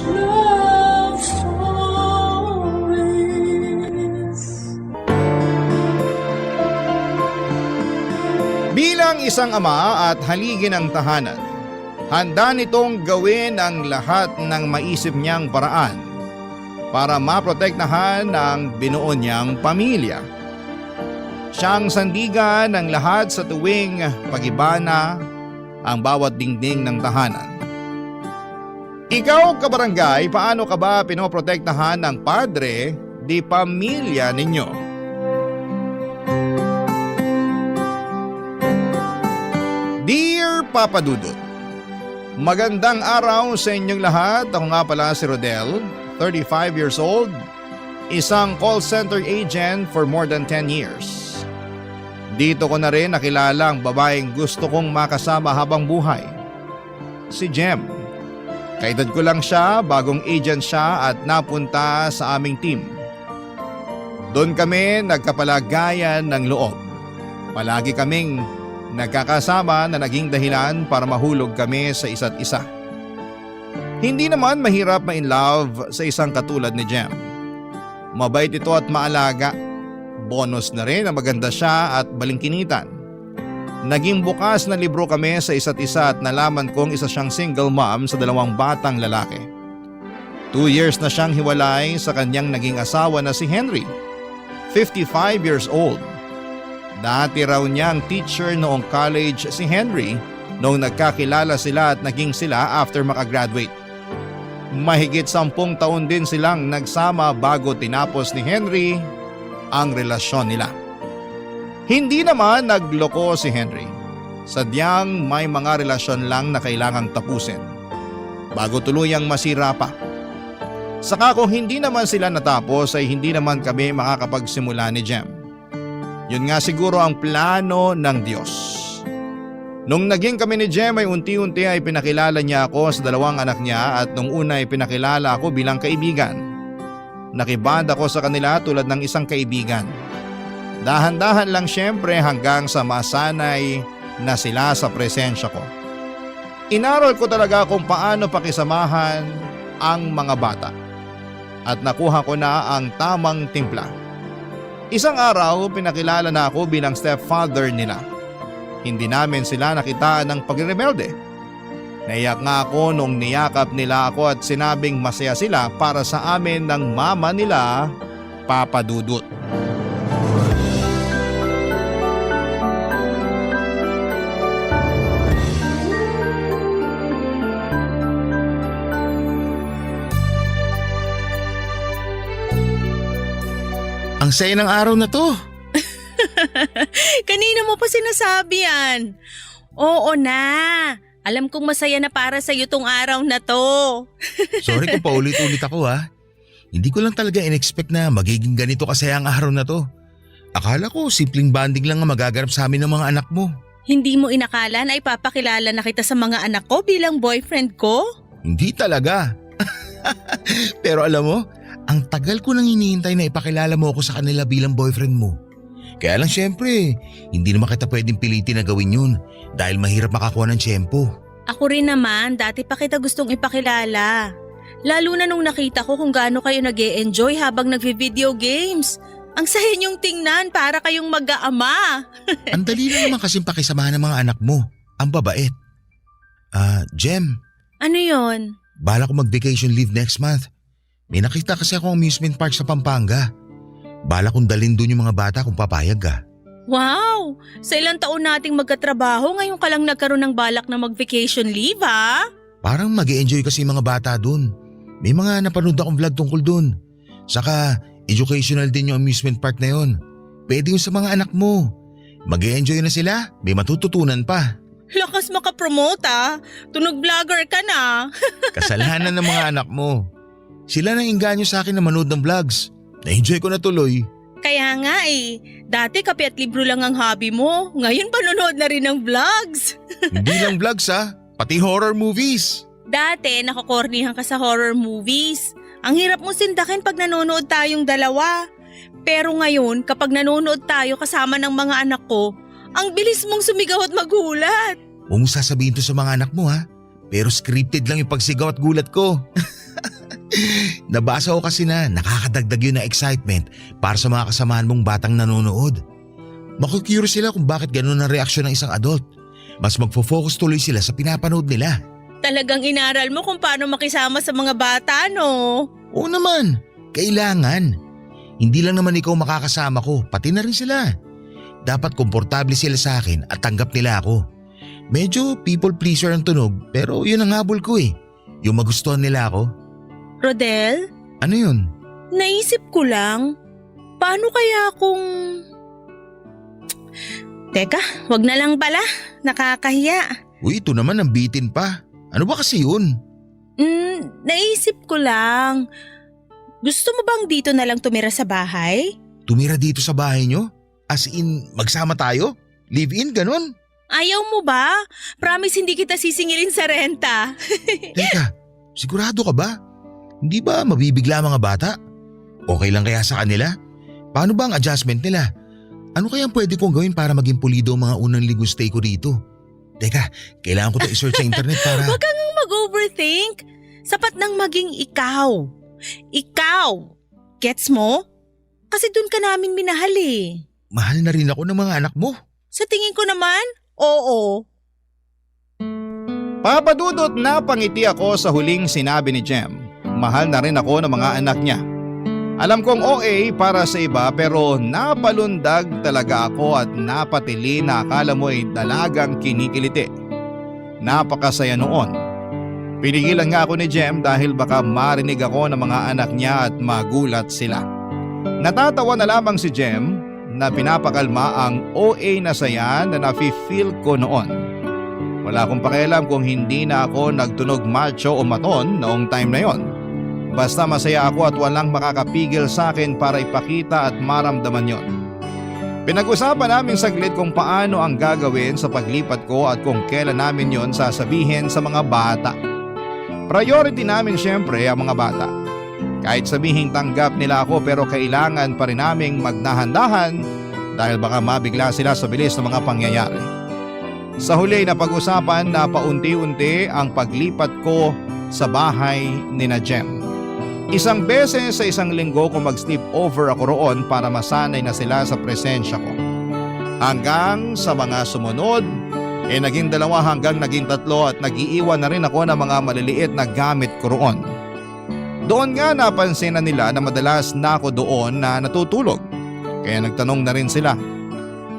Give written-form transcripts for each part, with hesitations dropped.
love stories. Bilang isang ama at haligi ng tahanan, handa nitong gawin ang lahat ng maisip niyang paraan para maprotektahan ang binuo niyang pamilya. Siyang sandigan ng lahat sa tuwing pag-ibana ang bawat dingding ng tahanan. Ikaw, kabarangay, paano ka ba pinoprotektahan ng padre di pamilya ninyo? Dear Papa Dudut, magandang araw sa inyong lahat. Ako nga pala si Rodel, 35 years old, isang call center agent for more than 10 years. Dito ko na rin nakilala ang babaeng gusto kong makasama habang buhay, si Jem. Kaedad ko lang siya, bagong agent siya at napunta sa aming team. Doon kami nagkapalagayan ng loob. Palagi kaming nagkakasama na naging dahilan para mahulog kami sa isa't isa. Hindi naman mahirap ma-in love sa isang katulad ni Jem. Mabait ito at maalaga. Bonus na rin na maganda siya at balingkinitan. Naging bukas na libro kami sa isa't isa at nalaman kong isa siyang single mom sa 2 batang lalaki. 2 years na siyang hiwalay sa kanyang naging asawa na si Henry, 55 years old. Dati raw niyang teacher noong college si Henry noong nagkakilala sila at naging sila after makagraduate. Mahigit 10 taon din silang nagsama bago tinapos ni Henry ang relasyon nila. Hindi naman nagloko si Henry. Sadyang may mga relasyon lang na kailangang tapusin bago tuluyang masira pa. Saka kung hindi naman sila natapos ay hindi naman kami makakapagsimula ni Jem. Yun nga siguro ang plano ng Diyos. Nung naging kami ni Jem ay unti-unti ay pinakilala niya ako sa 2 anak niya at nung una ay pinakilala ako bilang kaibigan. Nakiband ako sa kanila tulad ng isang kaibigan. Dahan-dahan lang syempre hanggang sa masanay na sila sa presensya ko. Inaral ko talaga kung paano pakisamahan ang mga bata. At nakuha ko na ang tamang timpla. Isang araw pinakilala na ako bilang stepfather nila. Hindi namin sila nakitaan ng pagrebelde. Naiyak nga ako nung niyakap nila ako at sinabing masaya sila para sa amin ng mama nila, Papa Dudut. Ang saya ng araw na to. Kanina mo pa sinasabi yan. Oo na. Alam kong masaya na para sa iyo tong araw na to. Sorry kung paulit-ulit ako ha. Hindi ko lang talaga in-expect na magiging ganito kasaya ang araw na to. Akala ko simpleng banding lang ang magaganap sa amin ng mga anak mo. Hindi mo inakala na ipapakilala na kita sa mga anak ko bilang boyfriend ko? Hindi talaga. Pero alam mo, ang tagal ko nang hinihintay na ipakilala mo ako sa kanila bilang boyfriend mo. Kaya lang syempre, hindi naman kita pwedeng pilitin na gawin yun dahil mahirap makakuha ng tiyempo. Ako rin naman, dati pa kita gustong ipakilala. Lalo na nung nakita ko kung gaano kayo nag-e-enjoy habang nagvi-video games. Ang saya niyong tingnan para kayong mag-aama. Ang dali lang naman kasing pakisamahan ng mga anak mo. Ang babait. Jem. Ano yon? Bala ko mag-vacation leave next month. May nakita kasi akong amusement park sa Pampanga. Bala kong dalhin doon yung mga bata kung papayag ka. Wow! Sa ilang taon nating magkatrabaho, ngayon ka lang nagkaroon ng balak na mag-vacation leave ha? Parang mag-e-enjoy kasi yung mga bata doon. May mga napanood akong vlog tungkol doon. Saka educational din yung amusement park na yon. Pwede yung sa mga anak mo. Mag-e-enjoy na sila, may matututunan pa. Lakas makapromote ah. Tunog vlogger ka na. Kasalanan ng mga anak mo. Sila nang inganyo sa akin na manood ng vlogs. Na-enjoy ko na tuloy. Kaya nga eh, dati kape at libro lang ang hobby mo. Ngayon panonood na rin ng vlogs. Hindi lang vlogs ha, pati horror movies. Dati nakakornihan ka sa horror movies. Ang hirap mo sindakin pag nanonood tayong dalawa. Pero ngayon kapag nanonood tayo kasama ng mga anak ko, ang bilis mong sumigaw at magulat. Huwag mong sasabihin to sa mga anak mo ha, pero scripted lang yung pagsigaw at gulat ko. Nabasa ko kasi na nakakadagdag yun ng excitement para sa mga kasamahan mong batang nanonood. Maku-curious sila kung bakit ganun ang reaksyon ng isang adult. Mas magfo-focus tuloy sila sa pinapanood nila. Talagang inaral mo kung paano makisama sa mga bata, no? Oo naman, kailangan. Hindi lang naman ikaw makakasama ko, pati na rin sila. Dapat komportable sila sa akin at tanggap nila ako. Medyo people pleaser ang tunog pero yun ang habol ko eh. Yung magustuhan nila ako. Rodel, Ano yun? naisip ko lang, paano kaya kung… Teka, wag na lang pala. Nakakahiya. Uy, ito naman ang bitin pa. Ano ba kasi yun? Naisip ko lang. Gusto mo bang dito na lang tumira sa bahay? Tumira dito sa bahay nyo? As in, magsama tayo? Live-in, ganun? Ayaw mo ba? Promise hindi kita sisingilin sa renta. Teka, sigurado ka ba? Hindi ba mabibigla mga bata? Okay lang kaya sa kanila? Paano ba ang adjustment nila? Ano kaya ang pwede kong gawin para maging pulido ang mga unang linggong stay ko dito? Teka, kailangan ko to i-search sa internet para… Huwag kang mag-overthink. Sapat nang maging ikaw. Ikaw. Gets mo? Kasi dun ka namin minahal eh. Mahal na rin ako ng mga anak mo. Sa tingin ko naman, oo. Papadudot na pangiti ako sa huling sinabi ni Jem. Mahal na rin ako ng mga anak niya. Alam kong OA para sa iba pero napalundag talaga ako at napatili na akala mo ay dalagang kinikiliti. Napakasaya noon. Pinigilan nga ako ni Jem dahil baka marinig ako ng mga anak niya at magulat sila. Natatawa na lamang si Jem na pinapakalma ang OA na saya na nafe-feel ko noon. Wala akong pakialam kung hindi na ako nagtunog macho o maton noong time na yon. Basta masaya ako at walang makakapigil sa akin para ipakita at maramdaman yon. Pinag-usapan namin saglit kung paano ang gagawin sa paglipat ko at kung kailan namin yon sasabihin sa mga bata. Priority namin syempre ang mga bata. Kahit sabihing tanggap nila ako pero kailangan pa rin naming magdahan-dahan dahil baka mabigla sila sa bilis ng mga pangyayari. Sa huli na pag-usapan na paunti-unti ang paglipat ko sa bahay ni na Jem. Isang beses sa isang linggo ko mag-sleep over ako roon para masanay na sila sa presensya ko. Hanggang sa mga sumunod, naging 2 hanggang naging 3 at nag-iiwan na rin ako ng mga maliliit na gamit ko roon. Doon nga napansin na nila na madalas na ako doon na natutulog. Kaya nagtanong na rin sila.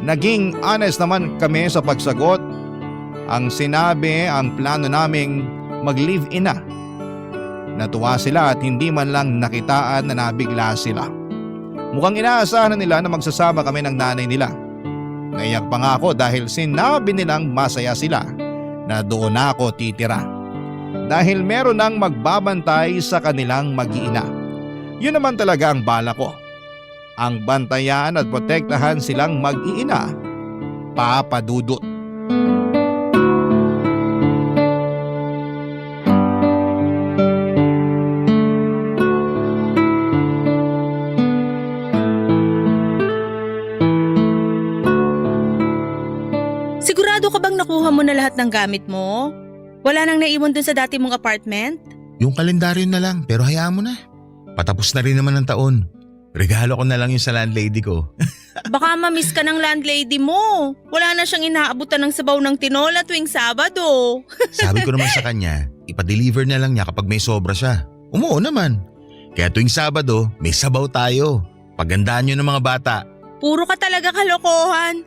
Naging honest naman kami sa pagsagot. Ang sinabi ang plano naming mag-live-in na. Natuwa sila at hindi man lang nakitaan na nabigla sila. Mukhang inaasahan na nila na magsasama kami ng nanay nila. Naiyak pa nga ako dahil sinabi nilang masaya sila na doon ako titira. Dahil meron nang magbabantay sa kanilang mag-iina. Yun naman talaga ang bala ko. Ang bantayan at protektahan silang mag-iina. Papadudot. Sigurado ka bang nakuha mo na lahat ng gamit mo? Wala nang naiwan dun sa dati mong apartment? Yung kalendaryo na lang pero hayaan mo na. Patapos na rin naman ang taon. Regalo ko na lang yung sa landlady ko. Baka ma-miss ka ng landlady mo. Wala na siyang inaabutan ng sabaw ng tinola tuwing Sabado. Sabi ko naman sa kanya, ipa-deliver na lang niya kapag may sobra siya. Umuo naman. Kaya tuwing Sabado, may sabaw tayo. Pagandaan nyo ng mga bata. Puro ka talaga kalokohan.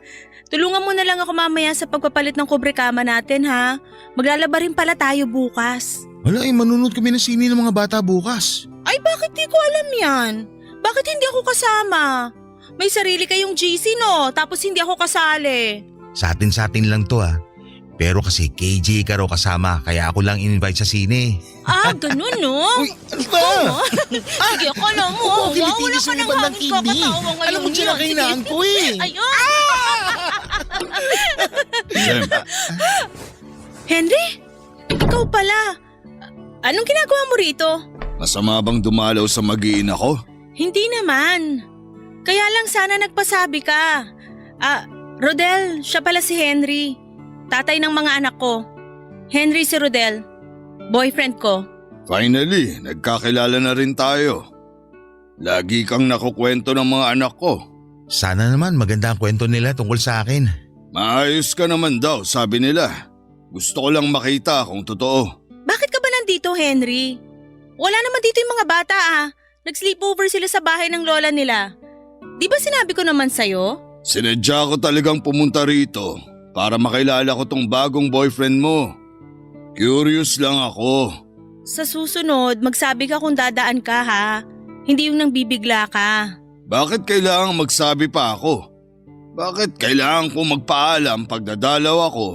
Tulungan mo na lang ako mamaya sa pagpapalit ng kubrekama natin ha. Maglalaba rin pala tayo bukas. Wala manunod kami ng sini ng mga bata bukas. Ay bakit di ko alam yan? Bakit hindi ako kasama? May sarili kayong GC no, tapos hindi ako kasali. Sa atin lang to Pero kasi KJ ka raw kasama kaya ako lang in-invite sa sine. Ah, ganun no? Uy, ano ba? Sige, akala mo. Wala ka ng hangin kakatawa ngayon. Alam mo sila kainaan ko Ayun. Jem, Henry? Ikaw pala. Anong ginagawa mo rito? Masama bang dumalaw sa mag-iina ko? Hindi naman. Kaya lang sana nagpasabi ka. Rodel, siya pala si Henry. Tatay ng mga anak ko. Henry si Rodel. Boyfriend ko. Finally, nagkakilala na rin tayo. Lagi kang nakukwento ng mga anak ko. Sana naman maganda ang kwento nila tungkol sa akin. Maayos ka naman daw, sabi nila. Gusto ko lang makita kung totoo. Bakit ka ba nandito, Henry? Wala naman dito yung mga bata ah. Nag-sleepover sila sa bahay ng lola nila. Di ba sinabi ko naman sa'yo? Sinadya ko talagang pumunta rito para makilala ko tong bagong boyfriend mo. Curious lang ako. Sa susunod, magsabi ka kung dadaan ka ha. Hindi yung nang bibigla ka. Bakit kailangang magsabi pa ako? Bakit kailangan ko magpaalam pag dadalaw ako?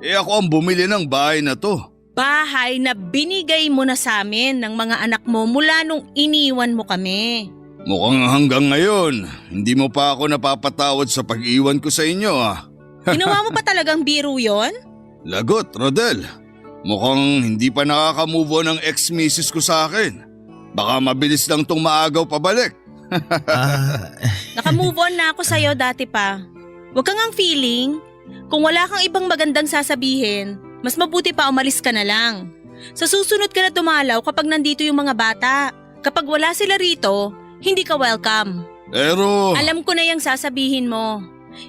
Ako ang bumili ng bahay na to. Bahay na binigay mo na sa amin ng mga anak mo mula nung iniwan mo kami. Mukhang hanggang ngayon, hindi mo pa ako napapatawad sa pag-iwan ko sa inyo ah. Ginawa mo pa talagang biro yon? Lagot, Rodel. Mukhang hindi pa nakaka-move on ang ex-missus ko sa akin. Baka mabilis lang tong maagaw pabalik. Naka-move on na ako sa'yo dati pa. Huwag kang ang feeling. Kung wala kang ibang magandang sasabihin, mas mabuti pa umalis ka na lang. Sa susunod ka na dumalaw kapag nandito yung mga bata. Kapag wala sila rito, hindi ka welcome. Pero… Alam ko na yung sasabihin mo.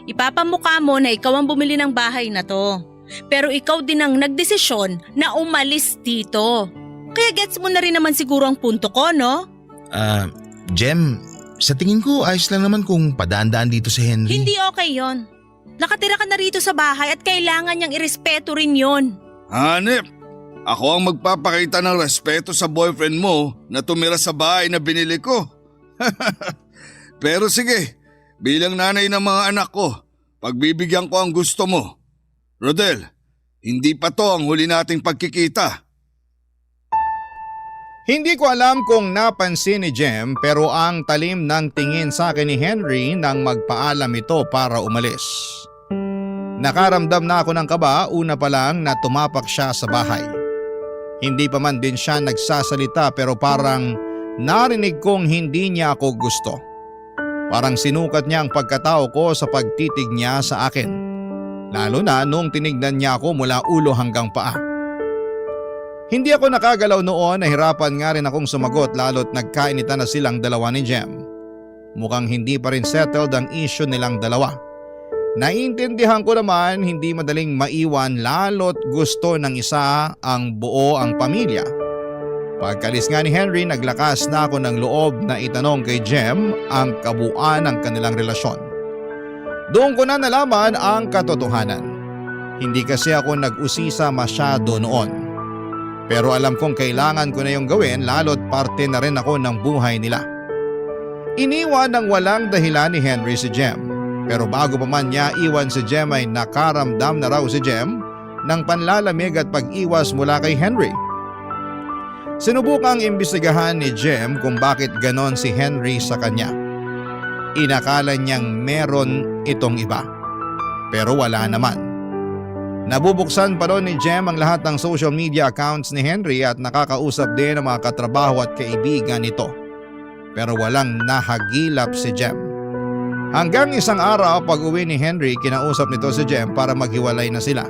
Ipapamukha mo na ikaw ang bumili ng bahay na to. Pero ikaw din ang nagdesisyon na umalis dito. Kaya gets mo na rin naman siguro ang punto ko, no? Jem, sa tingin ko ayos lang naman kung padaan-daan dito si Henry. Hindi okay yon. Nakatira ka na rito sa bahay at kailangan niyang irespeto rin yon. Hanep, ako ang magpapakita ng respeto sa boyfriend mo na tumira sa bahay na binili ko. Pero sige, bilang nanay ng mga anak ko, pagbibigyan ko ang gusto mo. Rodel, hindi pa to ang huli nating pagkikita. Hindi ko alam kung napansin ni Jem pero ang talim ng tingin sa akin ni Henry nang magpaalam ito para umalis. Nakaramdam na ako ng kaba una pa lang na tumapak siya sa bahay. Hindi pa man din siya nagsasalita pero parang narinig kong hindi niya ako gusto. Parang sinukat niya ang pagkatao ko sa pagtitig niya sa akin. Lalo na nung tinignan niya ako mula ulo hanggang paa. Hindi ako nakagalaw noon, nahirapan nga rin akong sumagot lalo't nagkainitan na silang dalawa ni Jem. Mukhang hindi pa rin settled ang issue nilang dalawa. Naiintindihan ko naman hindi madaling maiwan lalo't gusto ng isa ang buo ang pamilya. Pagkalis nga ni Henry, naglakas na ako ng loob na itanong kay Jem ang kabuuan ng kanilang relasyon. Doon ko na nalaman ang katotohanan. Hindi kasi ako nag-usisa masyado noon. Pero alam kong kailangan ko na yung gawin lalo't parte na rin ako ng buhay nila. Iniwan ng walang dahilan ni Henry si Jem. Pero bago pa man niya iwan si Jem ay nakaramdam na raw si Jem ng panlalamig at pag-iwas mula kay Henry. Sinubukang imbestigahan ni Jem kung bakit ganon si Henry sa kanya. Inakala niyang meron itong iba. Pero wala naman. Nabubuksan pa ron ni Jem ang lahat ng social media accounts ni Henry at nakakausap din ang mga katrabaho at kaibigan nito. Pero walang nahagilap si Jem. Hanggang isang araw pag-uwi ni Henry, kinausap nito si Jem para maghiwalay na sila.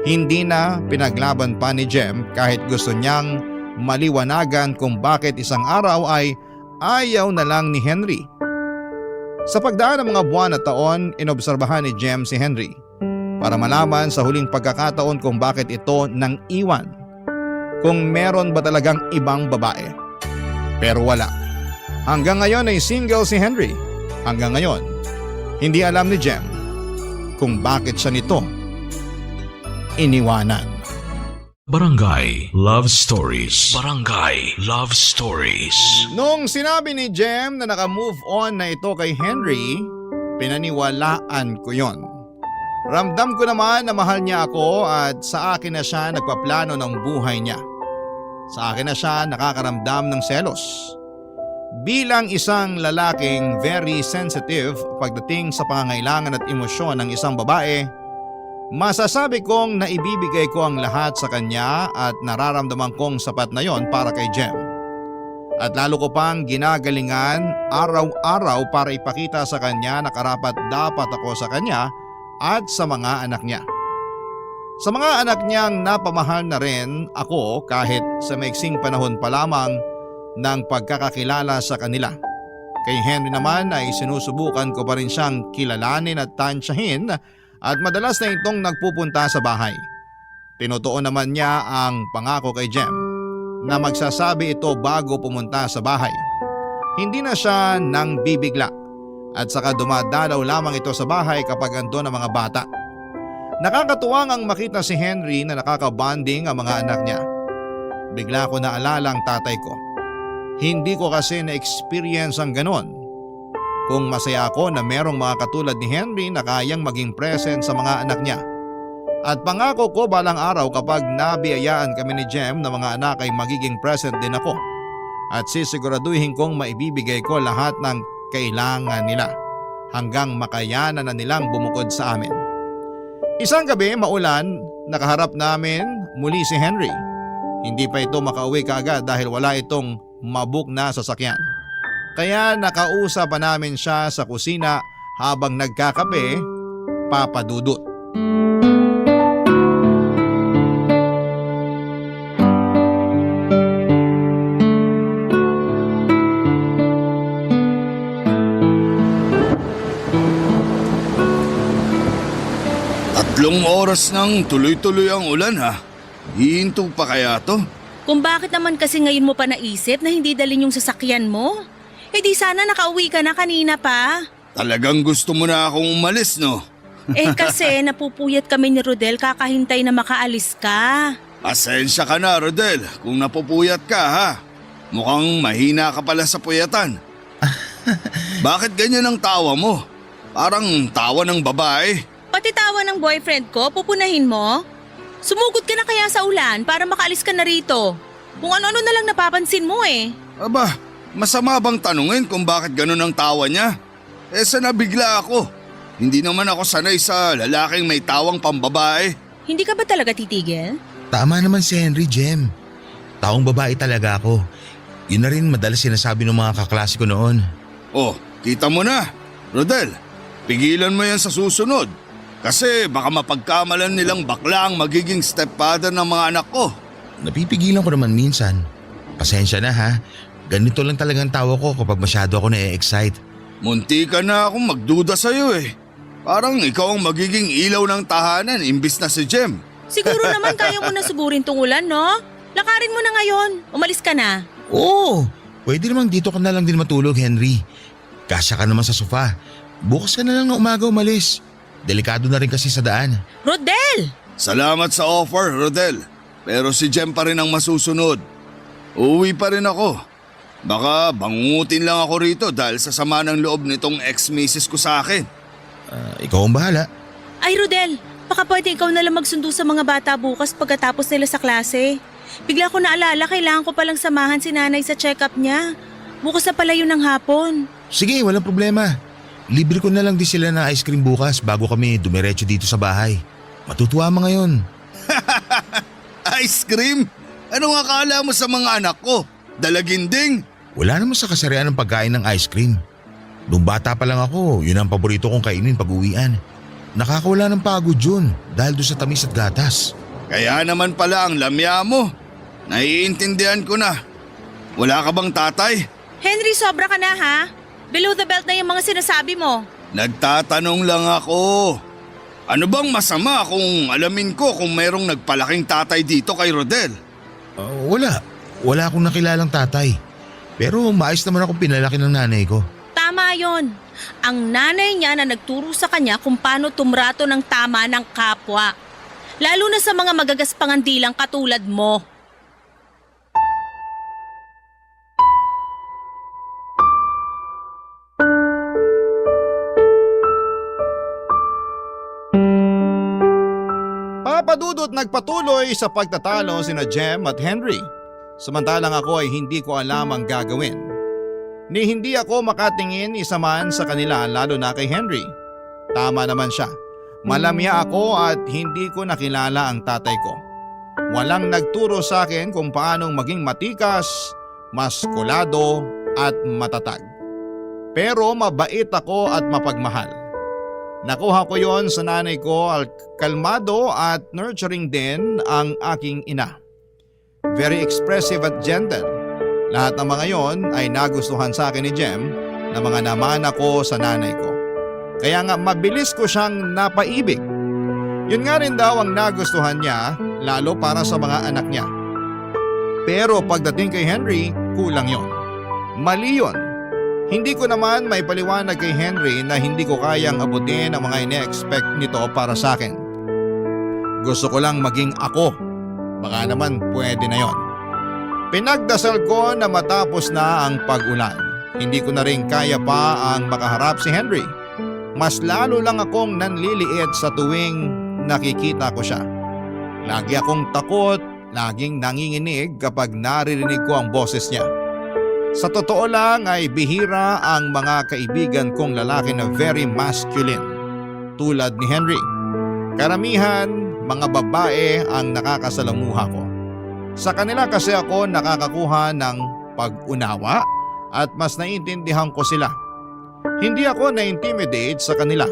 Hindi na pinaglaban pa ni Jem kahit gusto niyang maliwanagan kung bakit isang araw ay ayaw na lang ni Henry. Sa pagdaan ng mga buwan at taon, inobserbahan ni Jem si Henry para malaman sa huling pagkakataon kung bakit ito nang iwan. Kung meron ba talagang ibang babae. Pero wala. Hanggang ngayon ay single si Henry. Hanggang ngayon, hindi alam ni Jem kung bakit siya nito iniwanan. Barangay Love Stories. Barangay Love Stories. Nung sinabi ni Jem na naka-move on na ito kay Henry, pinaniwalaan ko yon. Ramdam ko naman na mahal niya ako at sa akin na siya nagpaplano ng buhay niya. Sa akin na siya nakakaramdam ng selos. Bilang isang lalaking very sensitive pagdating sa pangangailangan at emosyon ng isang babae, masasabi kong naibibigay ko ang lahat sa kanya at nararamdaman kong sapat na yon para kay Jem. At lalo ko pang ginagalingan araw-araw para ipakita sa kanya na karapat dapat ako sa kanya at sa mga anak niya. Sa mga anak niyang napamahal na rin ako kahit sa maiksing panahon pa lamang ng pagkakakilala sa kanila. Kay Henry naman ay sinusubukan ko pa rin siyang kilalanin at tansyahin at madalas na itong nagpupunta sa bahay. Tinutuon naman niya ang pangako kay Jem na magsasabi ito bago pumunta sa bahay. Hindi na siya nang bibigla at saka dumadalaw lamang ito sa bahay kapag andon ang mga bata. Nakakatuwang ang makita si Henry na nakakabanding ang mga anak niya. Bigla ko naalala ang tatay ko. Hindi ko kasi na-experience ang ganon. Kung masaya ako na merong mga katulad ni Henry na kayang maging present sa mga anak niya. At pangako ko balang araw kapag nabiyayaan kami ni Jem na mga anak ay magiging present din ako. At sisiguraduhin kong maibibigay ko lahat ng kailangan nila hanggang makayanan na nilang bumukod sa amin. Isang gabi maulan, nakaharap namin muli si Henry. Hindi pa ito makauwi kaagad dahil wala itong mabook na sasakyan. Kaya nakausap pa namin siya sa kusina habang nagkakape, Papa Dudut. Tatlong oras nang tuloy-tuloy ang ulan ha. Hihinto pa kaya to? Kung bakit naman kasi ngayon mo pa naisip na hindi dalhin yung sasakyan mo? Eh di sana nakauwi ka na kanina pa. Talagang gusto mo na akong umalis no? Eh kasi napupuyat kami ni Rodel kakahintay na makaalis ka. Pasensya ka na Rodel kung napupuyat ka ha. Mukhang mahina ka pala sa puyatan. Bakit ganyan ang tawa mo? Parang tawa ng babae. Pati tawa ng boyfriend ko, pupunahin mo? Sumugod ka na kaya sa ulan para makaalis ka na rito. Kung ano-ano na lang napapansin mo eh. Aba, masama bang tanungin kung bakit ganun ang tawa niya? Eh sa nabigla ako. Hindi naman ako sanay sa lalaking may tawang pambabae. Hindi ka ba talaga titigil? Tama naman si Henry, Jem. Taong babae talaga ako. Yun na rin madalas sinasabi ng mga kaklase ko noon. Oh, kita mo na. Rodel, pigilan mo yan sa susunod. Kasi baka mapagkamalan nilang bakla ang magiging stepfather ng mga anak ko. Napipigilan ko naman minsan. Pasensya na ha. Ganito lang talagang tawa ko kapag masyado ako na-excite. Munti ka na akong magduda sa'yo eh. Parang ikaw ang magiging ilaw ng tahanan imbis na si Jem. Siguro naman kaya mo na sugurin tong ulan, no? Lakarin mo na ngayon. Umalis ka na. Oo, pwede namang dito ka na lang din matulog, Henry. Kasya ka naman sa sofa. Bukas ka na lang na umaga umalis. Delikado na rin kasi sa daan. Rodel! Salamat sa offer, Rodel. Pero si Jem pa rin ang masusunod. Uuwi pa rin ako. Baka bangungutin lang ako rito dahil sa sama ng loob nitong ex-misis ko sa akin. Ikaw ang bahala. Ay Rodel, baka pwede ikaw na lang magsundo sa mga bata bukas pagkatapos nila sa klase. Bigla ko naalala kailangan ko palang samahan si nanay sa check-up niya. Bukas na pala yun ng hapon. Sige, walang problema. Libre ko na lang din sila na ice cream bukas bago kami dumiretso dito sa bahay. Matutuwa mo ngayon. Ice cream? Anong akala mo sa mga anak ko? Dalaginding? Wala naman sa kasarian ng pagkain ng ice cream. Nung bata pa lang ako, yun ang paborito kong kainin pag uwian. Nakakawala ng pagod yun dahil doon sa tamis at gatas. Kaya naman pala ang lamya mo. Naiintindihan ko na. Wala ka bang tatay? Henry, sobra ka na ha? Below the belt na yung mga sinasabi mo. Nagtatanong lang ako. Ano bang masama kung alamin ko kung mayroong nagpalaking tatay dito kay Rodel? Wala. Wala akong nakilalang tatay. Pero maayos naman akong pinalaki ng nanay ko. Tama yon. Ang nanay niya na nagturo sa kanya kung paano tumrato ng tama ng kapwa. Lalo na sa mga magagaspangan dilang katulad mo. Papadudot nagpatuloy sa pagtatalo sina Jem at Henry. Samantalang ako ay hindi ko alam ang gagawin. Ni hindi ako makatingin isa man sa kanila lalo na kay Henry. Tama naman siya. Malamya ako at hindi ko nakilala ang tatay ko. Walang nagturo sa akin kung paanong maging matikas, maskulado at matatag. Pero mabait ako at mapagmahal. Nakuha ko yon sa nanay ko at kalmado at nurturing din ang aking ina. Very expressive at gentle. Lahat ng mga yon ay nagustuhan sa akin ni Jem na mga namana ko sa nanay ko. Kaya nga mabilis ko siyang napaibig. Yun nga rin daw ang nagustuhan niya lalo para sa mga anak niya. Pero pagdating kay Henry, kulang yon. Mali yun. Hindi ko naman may paliwanag kay Henry na hindi ko kayang abutin ang mga ine-expect nito para sa akin. Gusto ko lang maging ako. Baka naman pwede na yon. Pinagdasal ko na matapos na ang pag-ulan. Hindi ko na rin kaya pa ang makaharap si Henry. Mas lalo lang akong nanliliit sa tuwing nakikita ko siya. Lagi akong takot, laging nanginginig kapag naririnig ko ang boses niya. Sa totoo lang ay bihira ang mga kaibigan kong lalaki na very masculine tulad ni Henry. Karamihan mga babae ang nakakasalamuha ko. Sa kanila kasi ako nakakakuha ng pag-unawa at mas naiintindihan ko sila. Hindi ako na-intimidate sa kanila.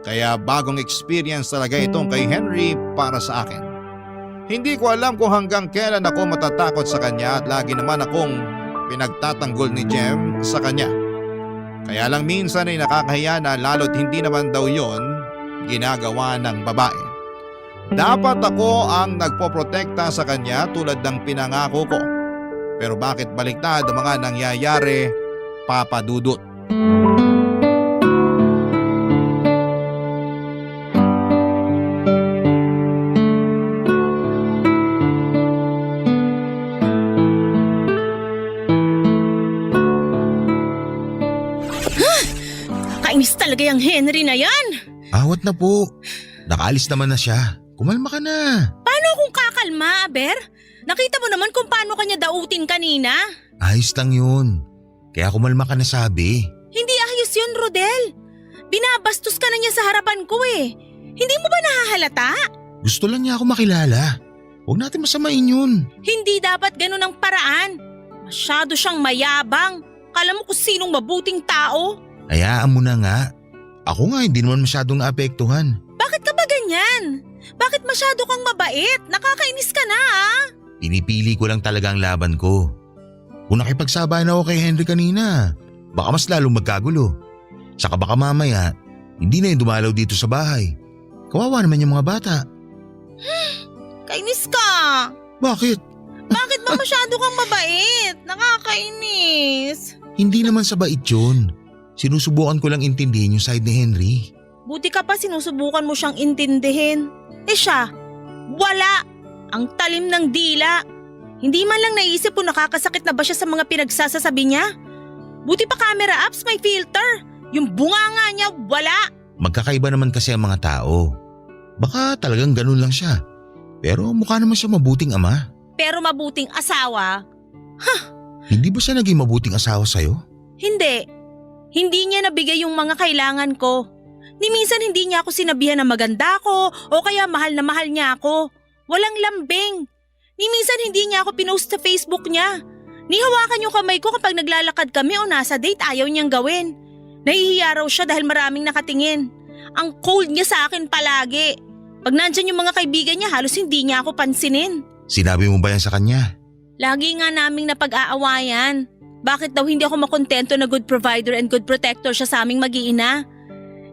Kaya bagong experience talaga itong kay Henry para sa akin. Hindi ko alam kung hanggang kailan ako matatakot sa kanya at lagi naman akong pinagtatanggol ni Jem sa kanya. Kaya lang minsan ay nakakahiya na lalo't hindi naman daw yon ginagawa ng babae. Dapat ako ang nagpoprotekta sa kanya tulad ng pinangako ko. Pero bakit baliktad ang mga nangyayari, Papa Dudut? Kainis talaga yung Henry na yan. Awat na po. Nakaalis naman na siya. Kumalma ka na. Paano kung kakalma, Aber? Nakita mo naman kung paano kanya dautin kanina. Ayos lang yun. Kaya kumalma ka na sabi. Hindi ayos yun, Rodel. Binabastos ka na niya sa harapan ko eh. Hindi mo ba nahahalata? Gusto lang niya ako makilala. Huwag natin masamain yun. Hindi dapat ganun ang paraan. Masyado siyang mayabang. Kala mo kung sinong mabuting tao. Hayaan mo na nga. Ako nga hindi naman masyadong naapektuhan. Bakit ka ba ganyan? Bakit masyado kang mabait? Nakakainis ka na ah. Pinipili ko lang talaga ang laban ko. Kung nakipagsabayan ako kay Henry kanina, baka mas lalong magkagulo. Saka baka mamaya, hindi na yung dumalaw dito sa bahay. Kawawa naman yung mga bata. Kainis ka. Bakit? Bakit ba masyado kang mabait? Nakakainis. Hindi naman sa bait yun. Sinusubukan ko lang intindihin yung side ni Henry. Buti ka pa sinusubukan mo siyang intindihin. Eh siya, wala. Ang talim ng dila. Hindi man lang naisip kung nakakasakit na ba siya sa mga pinagsasasabi niya. Buti pa camera apps may filter. Yung bunganga niya, wala. Magkakaiba naman kasi ang mga tao. Baka talagang ganun lang siya. Pero mukha naman siya mabuting ama. Pero mabuting asawa? Hindi ba siya naging mabuting asawa sa'yo? Hindi. Hindi niya nabigay yung mga kailangan ko. Ni minsan hindi niya ako sinabihan na maganda ako o kaya mahal na mahal niya ako. Walang lambing. Ni minsan hindi niya ako pinost sa Facebook niya. Ni hawakan yung kamay ko kapag naglalakad kami o nasa date ayaw niyang gawin. Nahihiya raw siya dahil maraming nakatingin. Ang cold niya sa akin palagi. Pag nandyan yung mga kaibigan niya halos hindi niya ako pansinin. Sinabi mo ba yan sa kanya? Lagi nga naming napag-aawayan. Bakit daw hindi ako makontento na good provider and good protector siya sa aming mag-iina?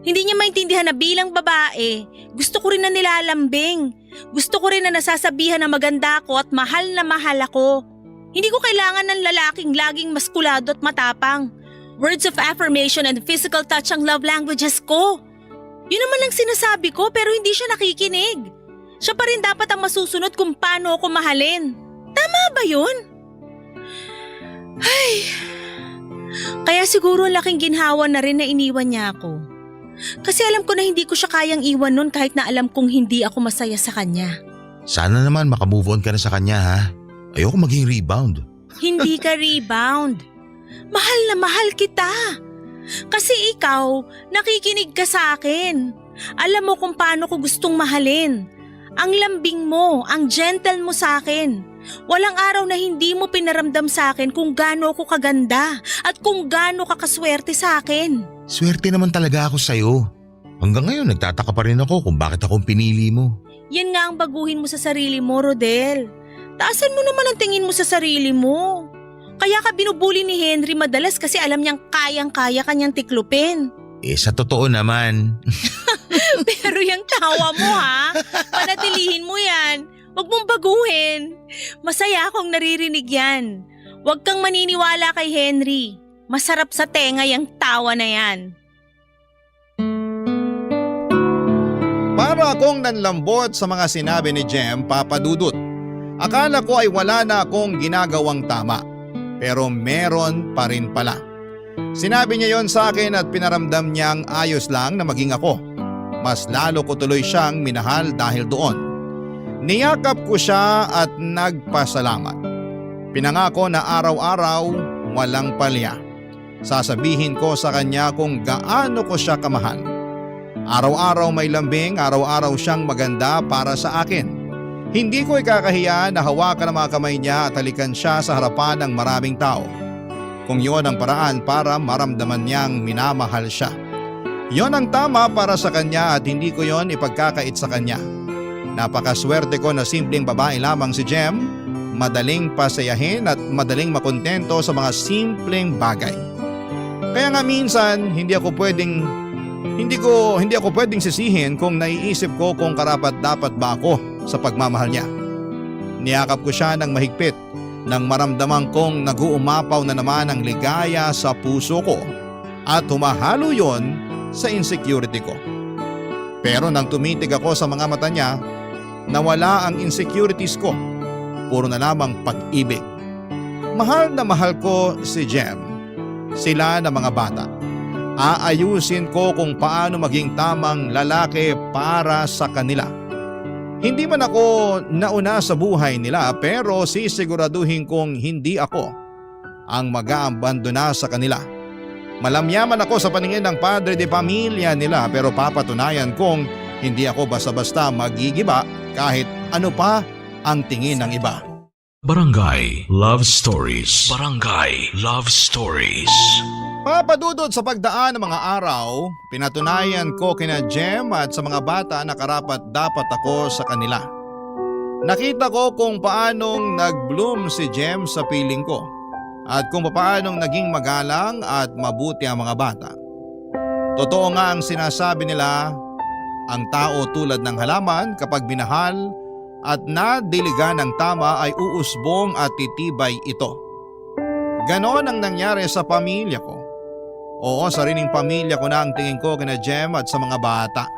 Hindi niya maintindihan na bilang babae, gusto ko rin na nilalambing. Gusto ko rin na nasasabihan na maganda ako at mahal na mahal ako. Hindi ko kailangan ng lalaking laging maskulado at matapang. Words of affirmation and physical touch ang love languages ko. Yun naman lang sinasabi ko pero hindi siya nakikinig. Siya pa rin dapat ang masusunod kung paano ako mahalin. Tama ba yun? Ay, kaya siguro laking ginhawa na rin na iniwan niya ako. Kasi alam ko na hindi ko siya kayang iwan nun kahit na alam kong hindi ako masaya sa kanya. Sana naman makamove on ka na sa kanya ha. Ayoko maging rebound. Hindi ka rebound. Mahal na mahal kita. Kasi ikaw, nakikinig ka sa akin. Alam mo kung paano ko gustong mahalin. Ang lambing mo, ang gentle mo sa akin. Walang araw na hindi mo pinaramdam sa akin kung gaano ako kaganda at kung gaano ka kaswerte sa akin. Swerte naman talaga ako sa'yo. Hanggang ngayon nagtataka pa rin ako kung bakit akong pinili mo. Yan nga ang baguhin mo sa sarili mo, Rodel. Taasan mo naman ang tingin mo sa sarili mo. Kaya ka binubuli ni Henry madalas kasi alam niyang kayang-kaya kanyang tiklupin. Sa totoo naman. Pero yung tawa mo ha, panatilihin mo yan. Huwag mong baguhin. Masaya akong naririnig yan. Huwag kang maniniwala kay Henry. Masarap sa tenga yung tawa na yan. Para akong nanlambot sa mga sinabi ni Jem, Papa Dudut. Akala ko ay wala na akong ginagawang tama. Pero meron pa rin pala. Sinabi niya yon sa akin at pinaramdam niyang ayos lang na maging ako. Mas lalo ko tuloy siyang minahal dahil doon. Niyakap ko siya at nagpasalamat. Pinangako na araw-araw walang palya. Sasabihin ko sa kanya kung gaano ko siya kamahal. Araw-araw may lambing, araw-araw siyang maganda para sa akin. Hindi ko ikakahiya na hawakan ang mga kamay niya at halikan siya sa harapan ng maraming tao. Kung yon ang paraan para maramdaman niyang minamahal siya. Yon ang tama para sa kanya at hindi ko yon ipagkakait sa kanya. Napakaswerte ko na simpleng babae lamang si Jem, madaling pasayahin at madaling makontento sa mga simpleng bagay. Kaya nga minsan hindi ako pwedeng sisihin kung naiisip ko kung karapat-dapat ba ako sa pagmamahal niya. Niyakap ko siya ng mahigpit nang maramdaman kong nag-uumapaw na naman ang ligaya sa puso ko at humahalo yon sa insecurity ko. Pero nang tumitig ako sa mga mata niya, nawala ang insecurities ko. Puro na lamang pag-ibig. Mahal na mahal ko si Jem. Sila na mga bata. Aayusin ko kung paano maging tamang lalaki para sa kanila. Hindi man ako nauna sa buhay nila pero sisiguraduhin kong hindi ako ang mag-aabandona sa kanila. Malamyaman ako sa paningin ng padre de pamilya nila pero papatunayan kong hindi ako basta-basta magigiba kahit ano pa ang tingin ng iba. Barangay Love Stories. Barangay Love Stories. Papadudod sa pagdaan ng mga araw, pinatunayan ko kina Jem at sa mga bata na karapat dapat ako sa kanila. Nakita ko kung paanong nag-bloom si Jem sa piling ko at kung paanong naging magalang at mabuti ang mga bata. Totoo nga ang sinasabi nila, ang tao tulad ng halaman kapag binahal at nadiligan ng tama ay uusbong at titibay ito. Ganon ang nangyari sa pamilya ko. Oo, sariling pamilya ko na ang tingin ko kina Jem at sa mga bata.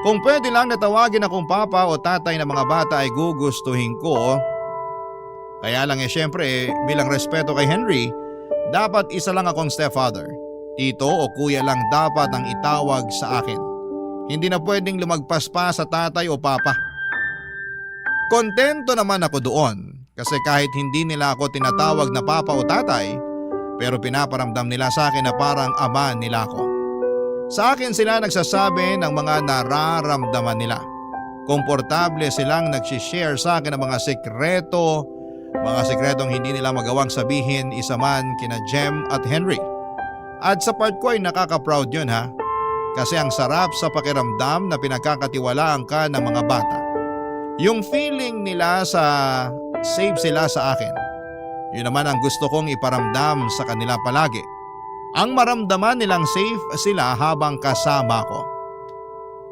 Kung pwede lang natawagin akong papa o tatay ng mga bata ay gugustuhin ko. Kaya lang syempre bilang respeto kay Henry, dapat isa lang akong stepfather. Tito o kuya lang dapat ang itawag sa akin. Hindi na pwedeng lumagpas pa sa tatay o papa. Kontento naman ako doon kasi kahit hindi nila ako tinatawag na papa o tatay, pero pinaparamdam nila sa akin na parang ama nila ako. Sa akin sila nagsasabi ng mga nararamdaman nila. Komportable silang nagsishare sa akin ng mga sikretong hindi nila magawang sabihin isa man kina Jem at Henry. At sa part ko ay nakaka-proud yun ha. Kasi ang sarap sa pakiramdam na pinagkakatiwalaan ka ng mga bata. Yung feeling nila sa safe sila sa akin. Yun naman ang gusto kong iparamdam sa kanila palagi. Ang maramdaman nilang safe sila habang kasama ko.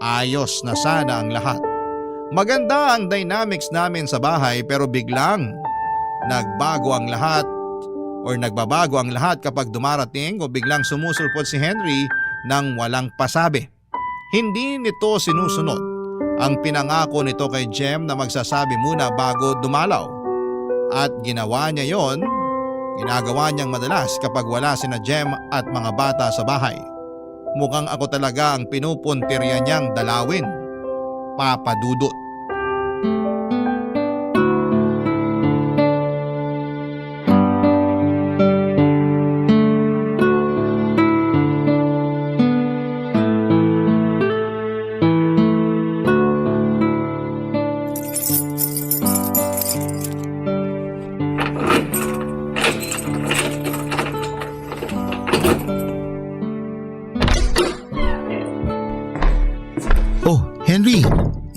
Ayos na sana ang lahat. Maganda ang dynamics namin sa bahay pero biglang nagbago ang lahat or nagbabago ang lahat kapag dumarating o biglang sumusulpot si Henry nang walang pasabi. Hindi nito sinusunod ang pinangako nito kay Jem na magsasabi muna bago dumalaw. At ginagawa niyang madalas kapag wala sina Jem at mga bata sa bahay. Mukhang ako talaga ang pinupuntirya niyang dalawin. Papa Dudut.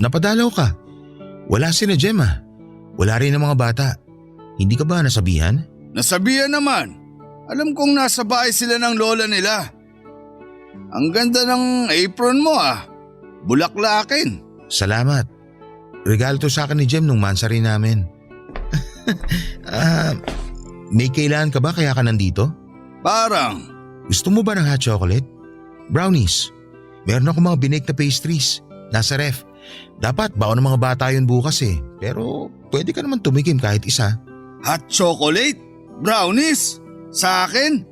napadalaw ka. Wala sina Jem ah. Wala rin ang mga bata. Hindi ka ba nasabihan? Nasabihan naman. Alam kong nasa bahay sila ng lola nila. Ang ganda ng apron mo ah. Bulaklakin. Salamat. Regalo to sa akin ni Jem nung mansari namin. May kailangan ka ba kaya ka nandito? Parang. Gusto mo ba ng hot chocolate? Brownies. Meron ako mga binake na pastries. Nasa ref. Dapat baon ng mga bata yun bukas eh. Pero pwede ka naman tumikim kahit isa. Hot chocolate? Brownies? Sa akin?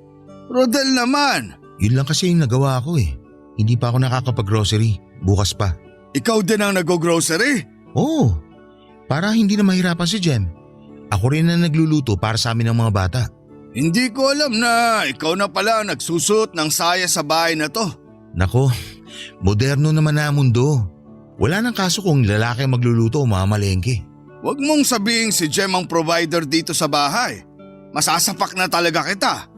Rodel naman. Yun lang kasi yung nagawa ko eh. Hindi pa ako nakakapag-grocery. Bukas pa. Ikaw din ang nag-grocery? Oo. Para hindi na mahirapan si Jem. Ako rin na nagluluto para sa amin ng mga bata. Hindi ko alam na ikaw na pala nagsusuot ng saya sa bahay na to. Nako, moderno naman na ang mundo. Wala nang kaso kung lalaki ang magluluto o mamalengke. Huwag mong sabihin si Jem ang provider dito sa bahay. Masasapak na talaga kita.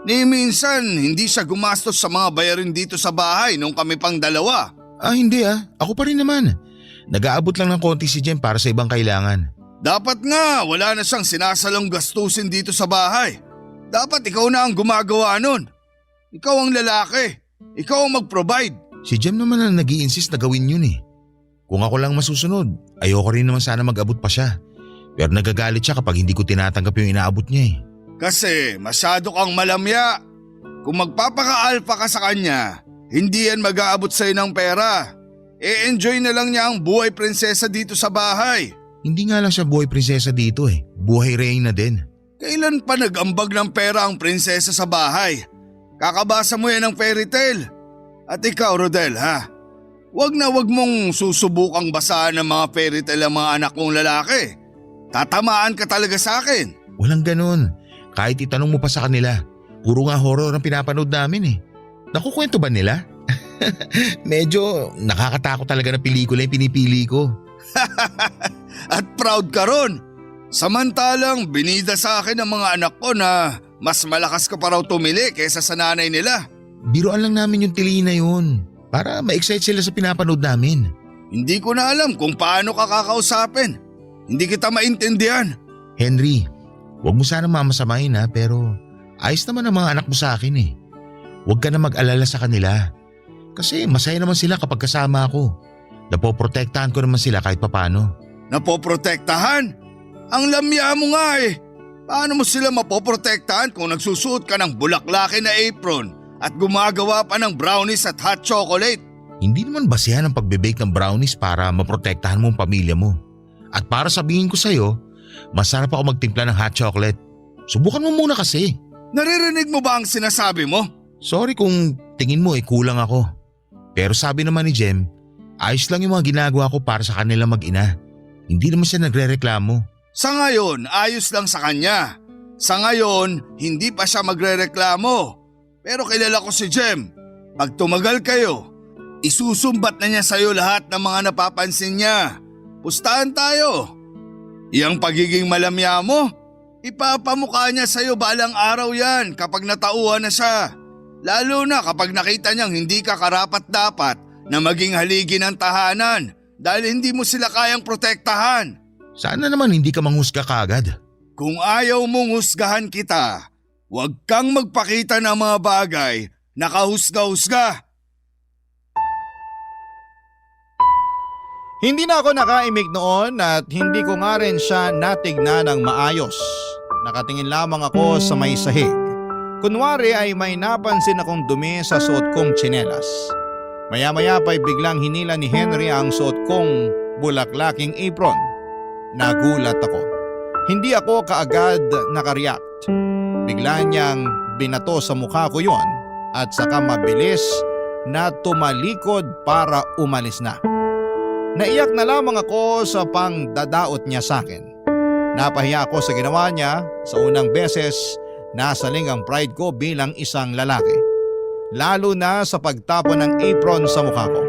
Ni minsan hindi siya gumastos sa mga bayarin dito sa bahay nung kami pang dalawa. Hindi ah. Ako pa rin naman. Nag-aabot lang ng konti si Jem para sa ibang kailangan. Dapat nga wala na siyang sinasalong gastusin dito sa bahay. Dapat ikaw na ang gumagawa nun. Ikaw ang lalaki. Ikaw ang mag-provide. Si Jem naman ang nag-i-insist na gawin yun eh. Kung ako lang masusunod, ayoko rin naman sana mag-abot pa siya. Pero nagagalit siya kapag hindi ko tinatanggap yung inaabot niya eh. Kasi masyado kang malamya. Kung magpapaka-alpha ka sa kanya, hindi yan mag-aabot sa'yo ng pera. E-enjoy na lang niya ang buhay prinsesa dito sa bahay. Hindi nga lang siya buhay prinsesa dito eh. Buhay reyna din. Kailan pa nag-ambag ng pera ang prinsesa sa bahay? Kakabasa mo yan ng fairy tale. At ikaw, Rodel, ha? Wag mong susubukang basahan ng mga fairy tale ang mga anak mong lalaki. Tatamaan ka talaga sa akin. Walang ganun. Kahit itanong mo pa sa kanila, puro nga horror ang pinapanood namin eh. Nakukwento ba nila? Medyo nakakatakot talaga na pelikula yung pinipili ko. At proud ka ron. Samantalang binida sa akin ng mga anak ko na mas malakas ka pa raw tumili kaysa sa nanay nila. Biruan lang namin yung tili na yun para ma-excite sila sa pinapanood namin. Hindi ko na alam kung paano ka kakausapin. Hindi kita maintindihan. Henry, huwag mo sana mamasamain ha, pero ayos naman ang mga anak mo sa akin eh. Huwag ka na mag-alala sa kanila. Kasi masaya naman sila kapag kasama ako. Napoprotektahan ko naman sila kahit papano. Napoprotektahan? Ang lamya mo nga eh. Paano mo sila mapoprotektahan kung nagsusuot ka ng bulaklaki na apron at gumagawa pa ng brownies at hot chocolate? Hindi naman basehan ang pagbe-bake ng brownies para maprotektahan mo ang pamilya mo. At para sabihin ko sa'yo, masarap ako magtimpla ng hot chocolate. Subukan mo muna kasi. Naririnig mo ba ang sinasabi mo? Sorry kung tingin mo kulang ako. Pero sabi naman ni Jem, ayos lang yung mga ginagawa ko para sa kanila mag-ina. Hindi naman siya nagre-reklamo. Sa ngayon, ayos lang sa kanya. Sa ngayon, hindi pa siya magre-reklamo. Pero kilala ko si Jem. Pag tumagal kayo, isusumbat na niya sa'yo lahat ng mga napapansin niya. Pustahan tayo. Iyang pagiging malamya mo, ipapamukha niya sa'yo balang araw yan kapag natauhan na siya. Lalo na kapag nakita niyang hindi ka karapat-dapat na maging haligi ng tahanan dahil hindi mo sila kayang protektahan. Sana naman hindi ka manghusga kaagad. Kung ayaw mong husgahan kita, huwag kang magpakita ng mga bagay na kahusga-husga. Hindi na ako nakaimik noon at hindi ko nga rin siya natignan ng maayos. Nakatingin lamang ako sa may sahig. Kunwari ay may napansin akong dumi sa suot kong tsinelas. Maya-maya pa'y biglang hinila ni Henry ang suot kong bulaklaking apron. Nagulat ako. Hindi ako kaagad nakareact. Bigla niyang binato sa mukha ko yon at saka mabilis na tumalikod para umalis na. Naiyak na lamang ako sa pangdadaot niya sa akin. Napahiya ako sa ginawa niya. Sa unang beses, nasaling ang pride ko bilang isang lalaki. Lalo na sa pagtapon ng apron sa mukha ko.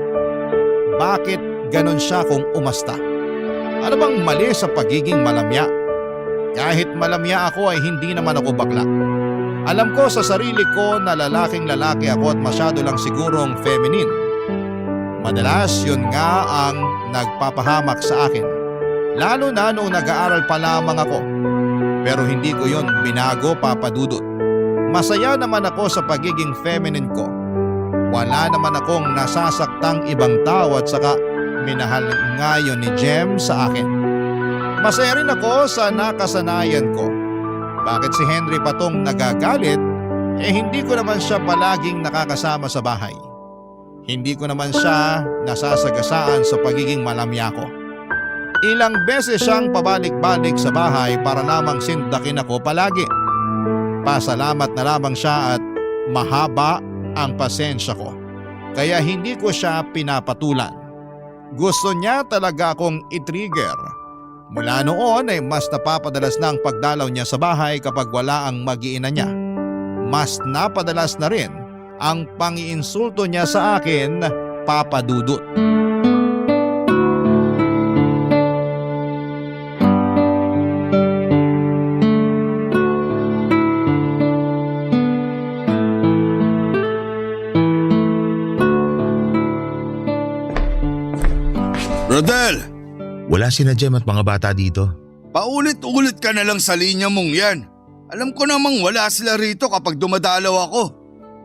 Bakit ganon siya kung umasta? Ano bang mali sa pagiging malamya? Kahit malamya ako ay hindi naman ako bakla. Alam ko sa sarili ko na lalaking lalaki ako at masyado lang sigurong feminine. Madalas yun nga ang nagpapahamak sa akin. Lalo na noong nag-aaral pa lamang ako. Pero hindi ko yun binago, Papa Dudut. Masaya naman ako sa pagiging feminine ko. Wala naman akong nasasaktang ibang tao at saka minahal nga yun ni Jem sa akin. Masaya rin ako sa nakasanayan ko. Bakit si Henry pa tong nagagalit? Hindi ko naman siya palaging nakakasama sa bahay. Hindi ko naman siya nasasagasaan sa pagiging malamya ko. Ilang beses siyang pabalik-balik sa bahay para lamang sindakin ako palagi. Pasalamat na lamang siya at mahaba ang pasensya ko. Kaya hindi ko siya pinapatulan. Gusto niya talaga akong i-trigger. Mula noon ay mas napapadalas na ang pagdalaw niya sa bahay kapag wala ang mag-iina niya. Mas napadalas na rin ang pang-iinsulto niya sa akin, Papa Dudut. Rodel, Wala sina Jem at mga bata dito. paulit-ulit ka na lang sa linya mong yan. Alam ko namang wala sila rito kapag dumadalaw ako.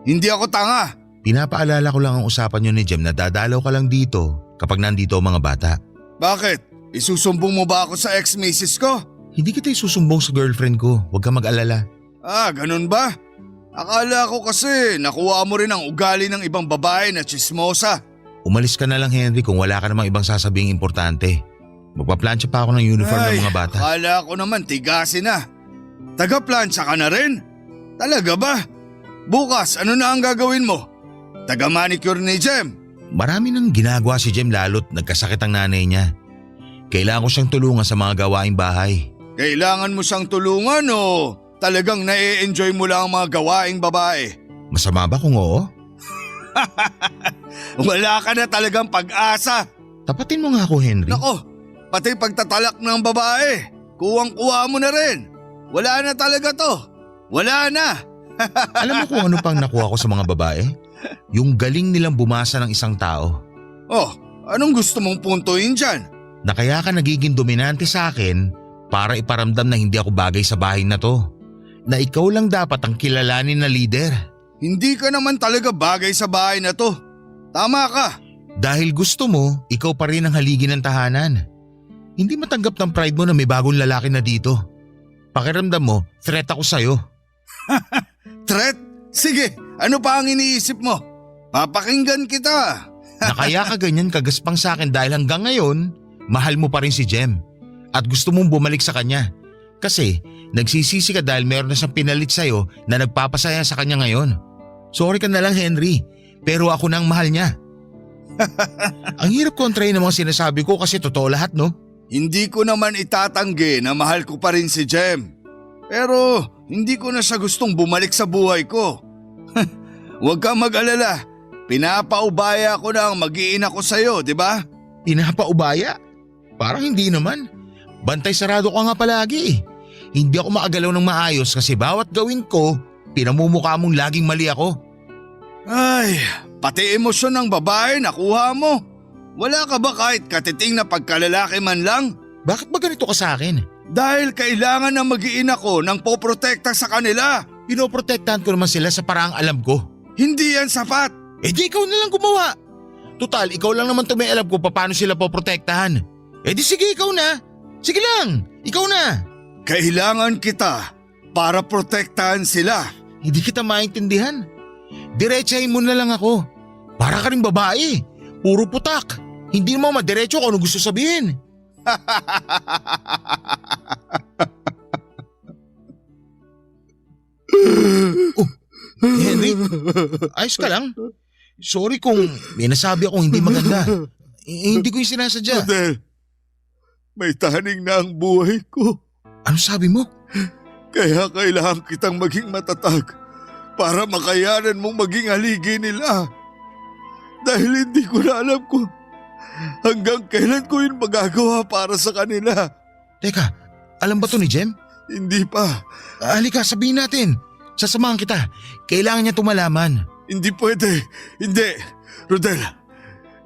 Hindi ako tanga. Pinapaalala ko lang ang usapan nyo ni Jem na dadalaw ka lang dito kapag nandito ang mga bata. Bakit? Isusumbong mo ba ako sa ex-misis ko? Hindi kita isusumbong sa girlfriend ko, huwag ka mag-alala. Ah, ganun ba? Akala ko kasi nakuha mo rin ang ugali ng ibang babae na chismosa. Umalis ka na lang Henry kung wala ka namang ibang sasabing importante. Magpaplansya pa ako ng uniform ng mga bata. Akala ko naman tigasin na. Taga-plansya ka na rin? Talaga ba? Bukas, ano na ang gagawin mo? Taga-manicure ni Jem? Marami nang ginagawa si Jem lalo't nagkasakit ang nanay niya. Kailangan ko siyang tulungan sa mga gawaing bahay. Kailangan mo siyang tulungan o talagang na-enjoy mo lang ang mga gawaing babae? Masama ba kung oo? Wala ka na talagang pag-asa. Tapatin mo nga ako Henry. Nako, pati pagtatalak ng babae, kuwang-kuwa mo na rin. Wala na talaga to. Wala na. Alam mo kung ano pang nakuha ko sa mga babae? Yung galing nilang bumasa ng isang tao. Oh, anong gusto mong puntuin dyan? Na kaya ka nagiging dominante sa akin para iparamdam na hindi ako bagay sa bahay na to. Na ikaw lang dapat ang kilalanin na leader. Hindi ka naman talaga bagay sa bahay na to. Tama ka. Dahil gusto mo, ikaw pa rin ang haligi ng tahanan. Hindi matanggap ng pride mo na may bagong lalaki na dito. Pakiramdam mo, threat ako sa'yo. Threat? Sige, ano pa ang iniisip mo? Papakinggan kita. Na kaya ka ganyan kagaspang sa akin dahil hanggang ngayon, mahal mo pa rin si Jem. At gusto mong bumalik sa kanya. Kasi nagsisisi ka dahil meron na siyang pinalit sa'yo na nagpapasaya sa kanya ngayon. Sorry ka na lang Henry, pero ako nang mahal niya. Ang hirap kontrahin ng mga sinasabi ko kasi totoo lahat no? Hindi ko naman itatanggi na mahal ko pa rin si Jem. Pero hindi ko na siya gustong bumalik sa buhay ko. Huwag kang mag-alala. Pinapaubaya ko na ang mag-iina ko sa'yo, di ba? Pinapaubaya? Parang hindi naman. Bantay sarado ka nga palagi. Hindi ako makagalaw ng maayos kasi bawat gawin ko, pinamumukha mong laging mali ako. Ay, pati emosyon ng babae nakuha mo. Wala ka ba kahit katiting na pagkalalaki man lang? Bakit ba ganito ka sa akin? Dahil kailangan na mag-iina ko ng poprotekta sa kanila. Pinoprotektahan ko naman sila sa paraang alam ko. Hindi yan sapat. Eh di ikaw na lang gumawa. Tutal, ikaw lang naman may alam ko paano sila poprotektahan. Eh di sige, ikaw na. Sige lang, ikaw na. Kailangan kita para protektahan sila. Hindi kita maintindihan. Diretsahin mo na lang ako. Para ka rin babae. Puro putak. Hindi mo madiretso kung ano gusto sabihin. Oh, Henry, ayos ka lang? Sorry kung may nasabi akong hindi maganda. Hindi ko yung sinasadya. Rodel, may tahaning na ang buhay ko. Ano sabi mo? Kaya kailangan kitang maging matatag para makayanan mong maging haligi nila. Dahil hindi ko na alam kung hanggang kailan ko yun magagawa para sa kanila. Teka, alam ba to ni Jem? Hindi pa. Halika, sabihin natin. Sasamahan kita. Kailangan niya tumalaman. Hindi pwede. Hindi. Rodel,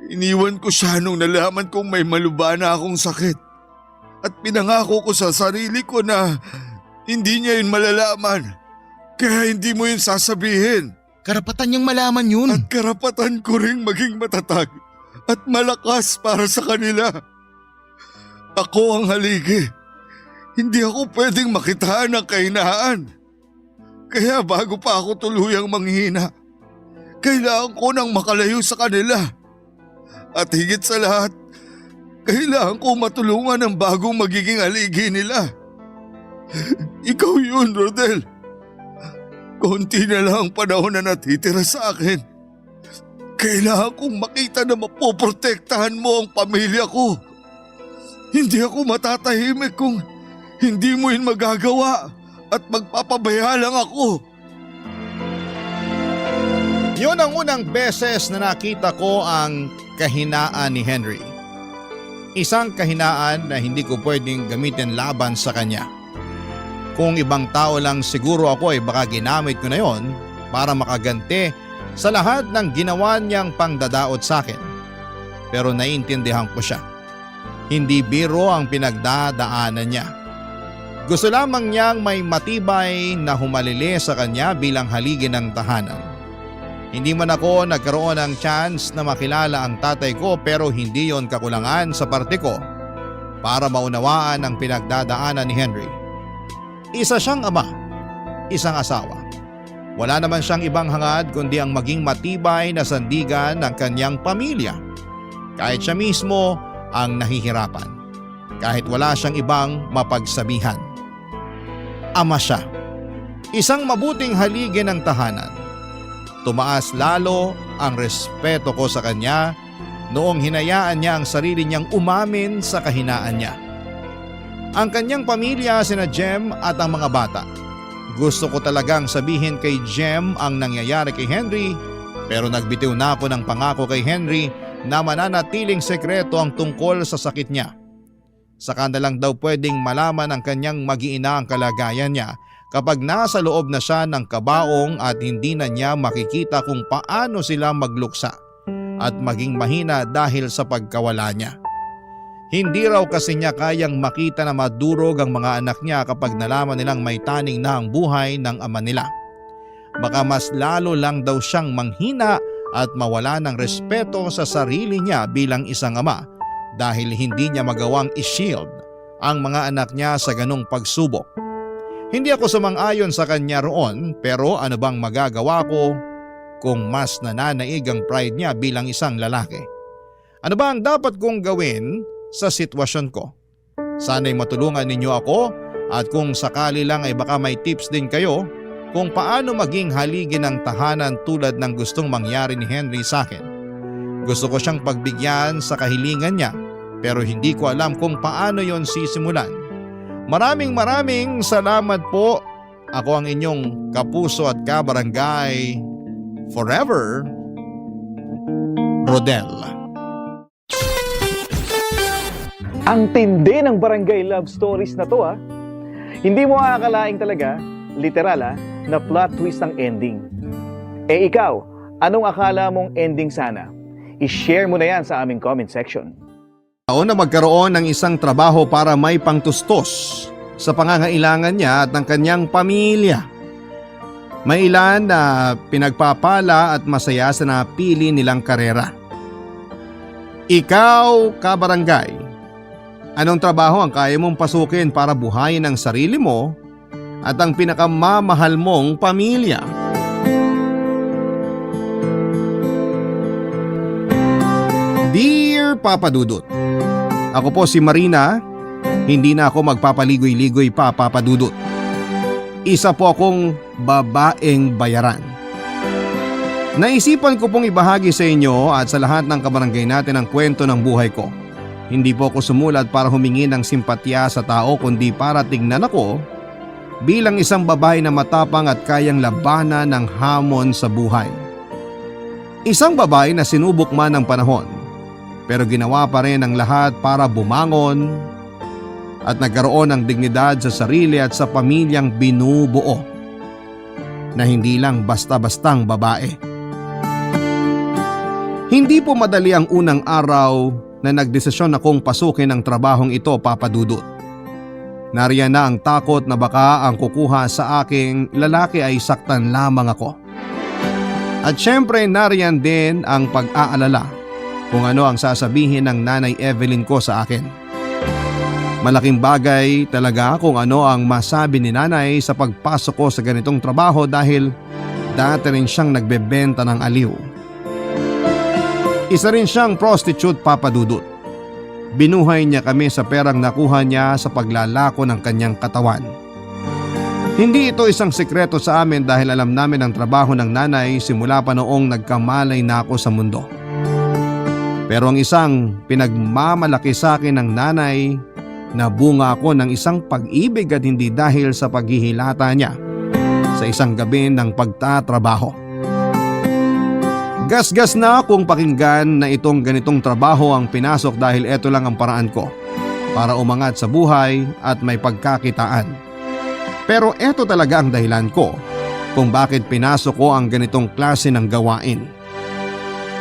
Iniwan ko siya nung nalaman kong may malubha na akong sakit. At pinangako ko sa sarili ko na hindi niya yun malalaman. Kaya hindi mo yun sasabihin. Karapatan niyang malaman yun. At karapatan ko ring maging matatag at malakas para sa kanila. Ako ang haligi. Hindi ako pwedeng makitaan ng kahinaan. Kaya bago pa ako tuluyang manghina, kailangan ko nang makalayo sa kanila. At higit sa lahat, kailangan ko matulungan ang bagong magiging haligi nila. Ikaw yun, Rodel. Konti na lang ang panahon na natitira sa akin. Kailangan kong makita na mapoprotektahan mo ang pamilya ko. Hindi ako matatahimik kung hindi mo yun magagawa at magpapabaya lang ako. Yun ang unang beses na nakita ko ang kahinaan ni Henry. Isang kahinaan na hindi ko pwedeng gamitin laban sa kanya. Kung ibang tao lang siguro ako ay baka ginamit ko na yon para makaganti sa lahat ng ginawa niyang pangdadaot sa akin. Pero naiintindihan ko siya. Hindi biro ang pinagdadaanan niya. Gusto lamang niyang may matibay na humalili sa kanya bilang haligi ng tahanan. Hindi man ako nagkaroon ng chance na makilala ang tatay ko pero hindi yon kakulangan sa parte ko para maunawaan ang pinagdadaanan ni Henry. Isa siyang ama, isang asawa. Wala naman siyang ibang hangad kundi ang maging matibay na sandigan ng kanyang pamilya. Kahit siya mismo ang nahihirapan. Kahit wala siyang ibang mapagsabihan. Ama siya. Isang mabuting haligi ng tahanan. Tumaas lalo ang respeto ko sa kanya noong hinayaan niya ang sarili niyang umamin sa kahinaan niya. Ang kanyang pamilya sina Jem at ang mga bata. Gusto ko talagang sabihin kay Jem ang nangyayari kay Henry pero nagbitiw na ako ng pangako kay Henry na mananatiling sekreto ang tungkol sa sakit niya. Saka na lang daw pwedeng malaman ng kanyang mag-iina ang kalagayan niya kapag nasa loob na siya ng kabaong at hindi na niya makikita kung paano sila magluksa at maging mahina dahil sa pagkawala niya. Hindi raw kasi niya kayang makita na madurog ang mga anak niya kapag nalaman nilang may taning na ang buhay ng ama nila. Baka mas lalo lang daw siyang manghina at mawala ng respeto sa sarili niya bilang isang ama dahil hindi niya magawang i-shield ang mga anak niya sa ganong pagsubok. Hindi ako sumang-ayon sa kanya roon pero ano bang magagawa ko kung mas nananaig ang pride niya bilang isang lalaki? Ano ba ang dapat kong gawin sa sitwasyon ko? Sana'y matulungan ninyo ako at kung sakali lang ay baka may tips din kayo kung paano maging haligi ng tahanan tulad ng gustong mangyari ni Henry sa akin. Gusto ko siyang pagbigyan sa kahilingan niya pero hindi ko alam kung paano yon sisimulan. Maraming salamat po. Ako ang inyong kapuso at kabarangay forever, Rodel. Ang tindi ng barangay love stories na to Hindi mo aakalaing talaga, literal na plot twist ang ending. Eh ikaw, anong akala mong ending sana? I-share mo na yan sa aming comment section. Na magkaroon ng isang trabaho para may pangtustos sa pangangailangan niya at ng kanyang pamilya. May ilan na pinagpapala at masaya sa napili nilang karera. Ikaw, kabarangay, anong trabaho ang kaya mong pasukin para buhayin ang sarili mo at ang pinakamamahal mong pamilya? Dear Papa Dudut, ako po si Marina, hindi na ako magpapaligoy-ligoy pa, Papa Dudut. Isa po akong babaeng bayaran. Naisipan ko pong ibahagi sa inyo at sa lahat ng kabarangay natin ang kwento ng buhay ko. Hindi po ako sumulat para humingi ng simpatya sa tao kundi para tingnan ako bilang isang babae na matapang at kayang labanan ng hamon sa buhay. Isang babae na sinubok man ng panahon pero ginawa pa rin ang lahat para bumangon at nagkaroon ng dignidad sa sarili at sa pamilyang binubuo na hindi lang basta-bastang babae. Hindi po madali ang unang araw na nagdesisyon akong pasukin ang trabahong ito, Papa Dudut. Nariyan na ang takot na baka ang kukuha sa aking lalaki ay saktan lamang ako. At syempre nariyan din ang pag-aalala kung ano ang sasabihin ng Nanay Evelyn ko sa akin. Malaking bagay talaga kung ano ang masabi ni Nanay sa pagpasok ko sa ganitong trabaho dahil dati rin siyang nagbebenta ng aliw. Isa rin siyang prostitute, Papa Dudut. Binuhay niya kami sa perang nakuha niya sa paglalako ng kanyang katawan. Hindi ito isang sikreto sa amin dahil alam namin ang trabaho ng nanay simula pa noong nagkamalay na ako sa mundo. Pero ang isang pinagmamalaki sa akin ng nanay na bunga ako ng isang pag-ibig at hindi dahil sa paghihilata niya sa isang gabi ng pagtatrabaho. Gasgas na akong pakinggan na itong ganitong trabaho ang pinasok dahil ito lang ang paraan ko para umangat sa buhay at may pagkakitaan. Pero ito talaga ang dahilan ko kung bakit pinasok ko ang ganitong klase ng gawain.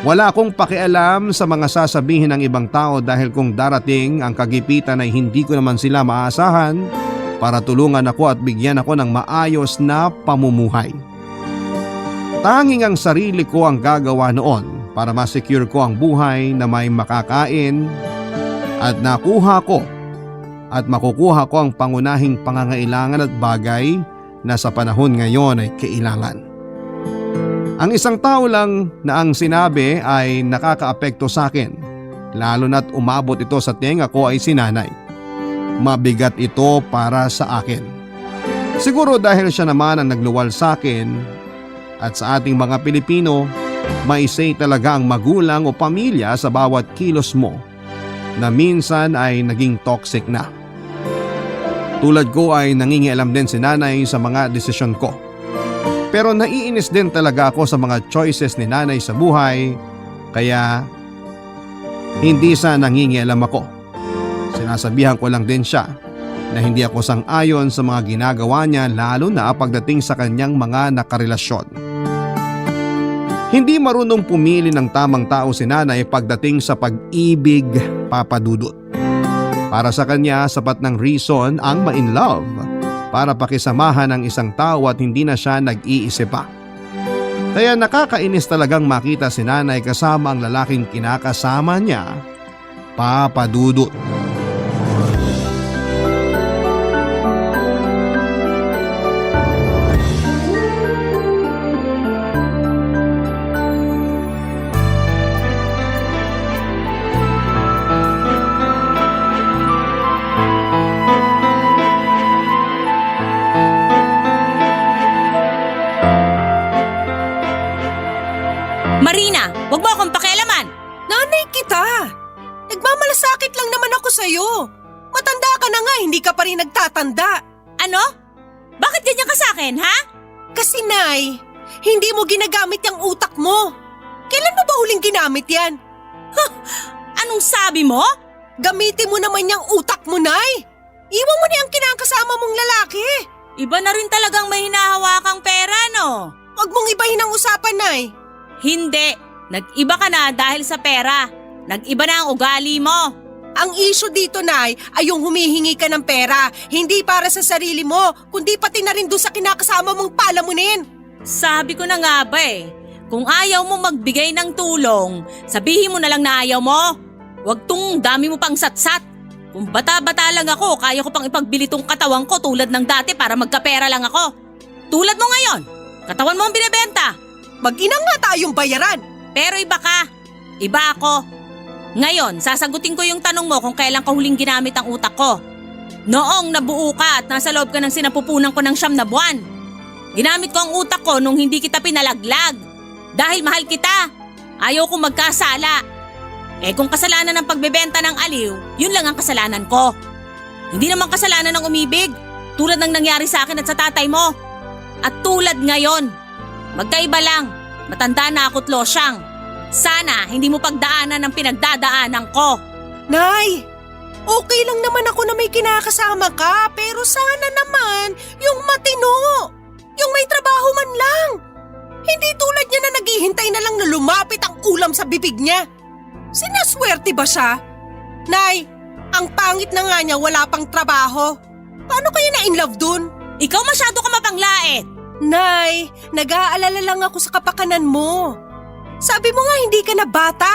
Wala akong pakialam sa mga sasabihin ng ibang tao dahil kung darating ang kagipitan ay hindi ko naman sila maasahan para tulungan ako at bigyan ako ng maayos na pamumuhay. Tanging ang sarili ko ang gagawa noon para ma-secure ko ang buhay na may makakain at nakuha ko at makukuha ko ang pangunahing pangangailangan at bagay na sa panahon ngayon ay kailangan. Ang isang tao lang na ang sinabi ay nakakaapekto sa akin, lalo na't umabot ito sa tenga ko ay si Nanay. Mabigat ito para sa akin. Siguro dahil siya naman ang nagluwal sa akin. At sa ating mga Pilipino, may say talaga ang magulang o pamilya sa bawat kilos mo na minsan ay naging toxic na. Tulad ko ay nangingialam din si Nanay sa mga desisyon ko. Pero naiinis din talaga ako sa mga choices ni Nanay sa buhay kaya hindi sa nangingialam ako. Sinasabihan ko lang din siya na hindi ako sang-ayon sa mga ginagawa niya lalo na pagdating sa kanyang mga nakarelasyon. Hindi marunong pumili ng tamang tao si Nanay pagdating sa pag-ibig, Papa Dudut. Para sa kanya, sapat ng reason ang ma-in love para pakisamahan ang isang tao at hindi na siya nag-iisip pa. Kaya nakakainis talagang makita si Nanay kasama ang lalaking kinakasama niya, Papa Dudut. Marina, wag mo akong pakialaman! Nanay kita! Nagmamalasakit lang naman ako sa'yo. Matanda ka na nga, hindi ka pa rin nagtatanda. Ano? Bakit ganyan ka sa akin, ha? Kasi Nay, hindi mo ginagamit yung utak mo. Kailan mo ba huling ginamit yan? Anong sabi mo? Gamitin mo naman yung utak mo, Nay. Iwan mo na yung kinakasama mong lalaki. Iba na rin talagang may hinahawakang pera, no? Huwag mong ibahin ang usapan, Nay. Hindi. Nag-iba ka na dahil sa pera. Nag-iba na ang ugali mo. Ang issue dito, Nay, ay yung humihingi ka ng pera. Hindi para sa sarili mo, kundi pati na rin doon sa kinakasama mong palamunin. Sabi ko na nga ba kung ayaw mo magbigay ng tulong, sabihin mo na lang na ayaw mo. Huwag tong dami mo pang satsat. Kung bata-bata lang ako, kaya ko pang ipagbili tong katawan ko tulad ng dati para magkapera lang ako. Tulad mo ngayon, katawan mo ang binibenta. Mag-ina nga tayong bayaran. Pero iba ka. Iba ako. Ngayon, sasagutin ko yung tanong mo kung kailan ka huling ginamit ang utak ko. Noong nabuo ka at nasa loob ka ng sinapupunan ko ng 9 na buwan. Ginamit ko ang utak ko nung hindi kita pinalaglag. Dahil mahal kita. Ayaw kong magkasala. Kung kasalanan ng pagbebenta ng aliw, yun lang ang kasalanan ko. Hindi naman kasalanan ng umibig. Tulad ng nangyari sa akin at sa tatay mo. At tulad ngayon. Magkaiba lang, matanda na ako't losyang. Sana hindi mo pagdaanan ng pinagdadaanan ko. Nay, okay lang naman ako na may kinakasama ka, pero sana naman yung matino. Yung may trabaho man lang. Hindi tulad niya na naghihintay naghihintay na lang na lumapit ang ulam sa bibig niya. Sinaswerte ba siya? Nay, ang pangit na nga niya wala pang trabaho. Paano kayo na in love dun? Ikaw masyado ka mapanglait. Nay, nag-aalala lang ako sa kapakanan mo. Sabi mo nga hindi ka na bata.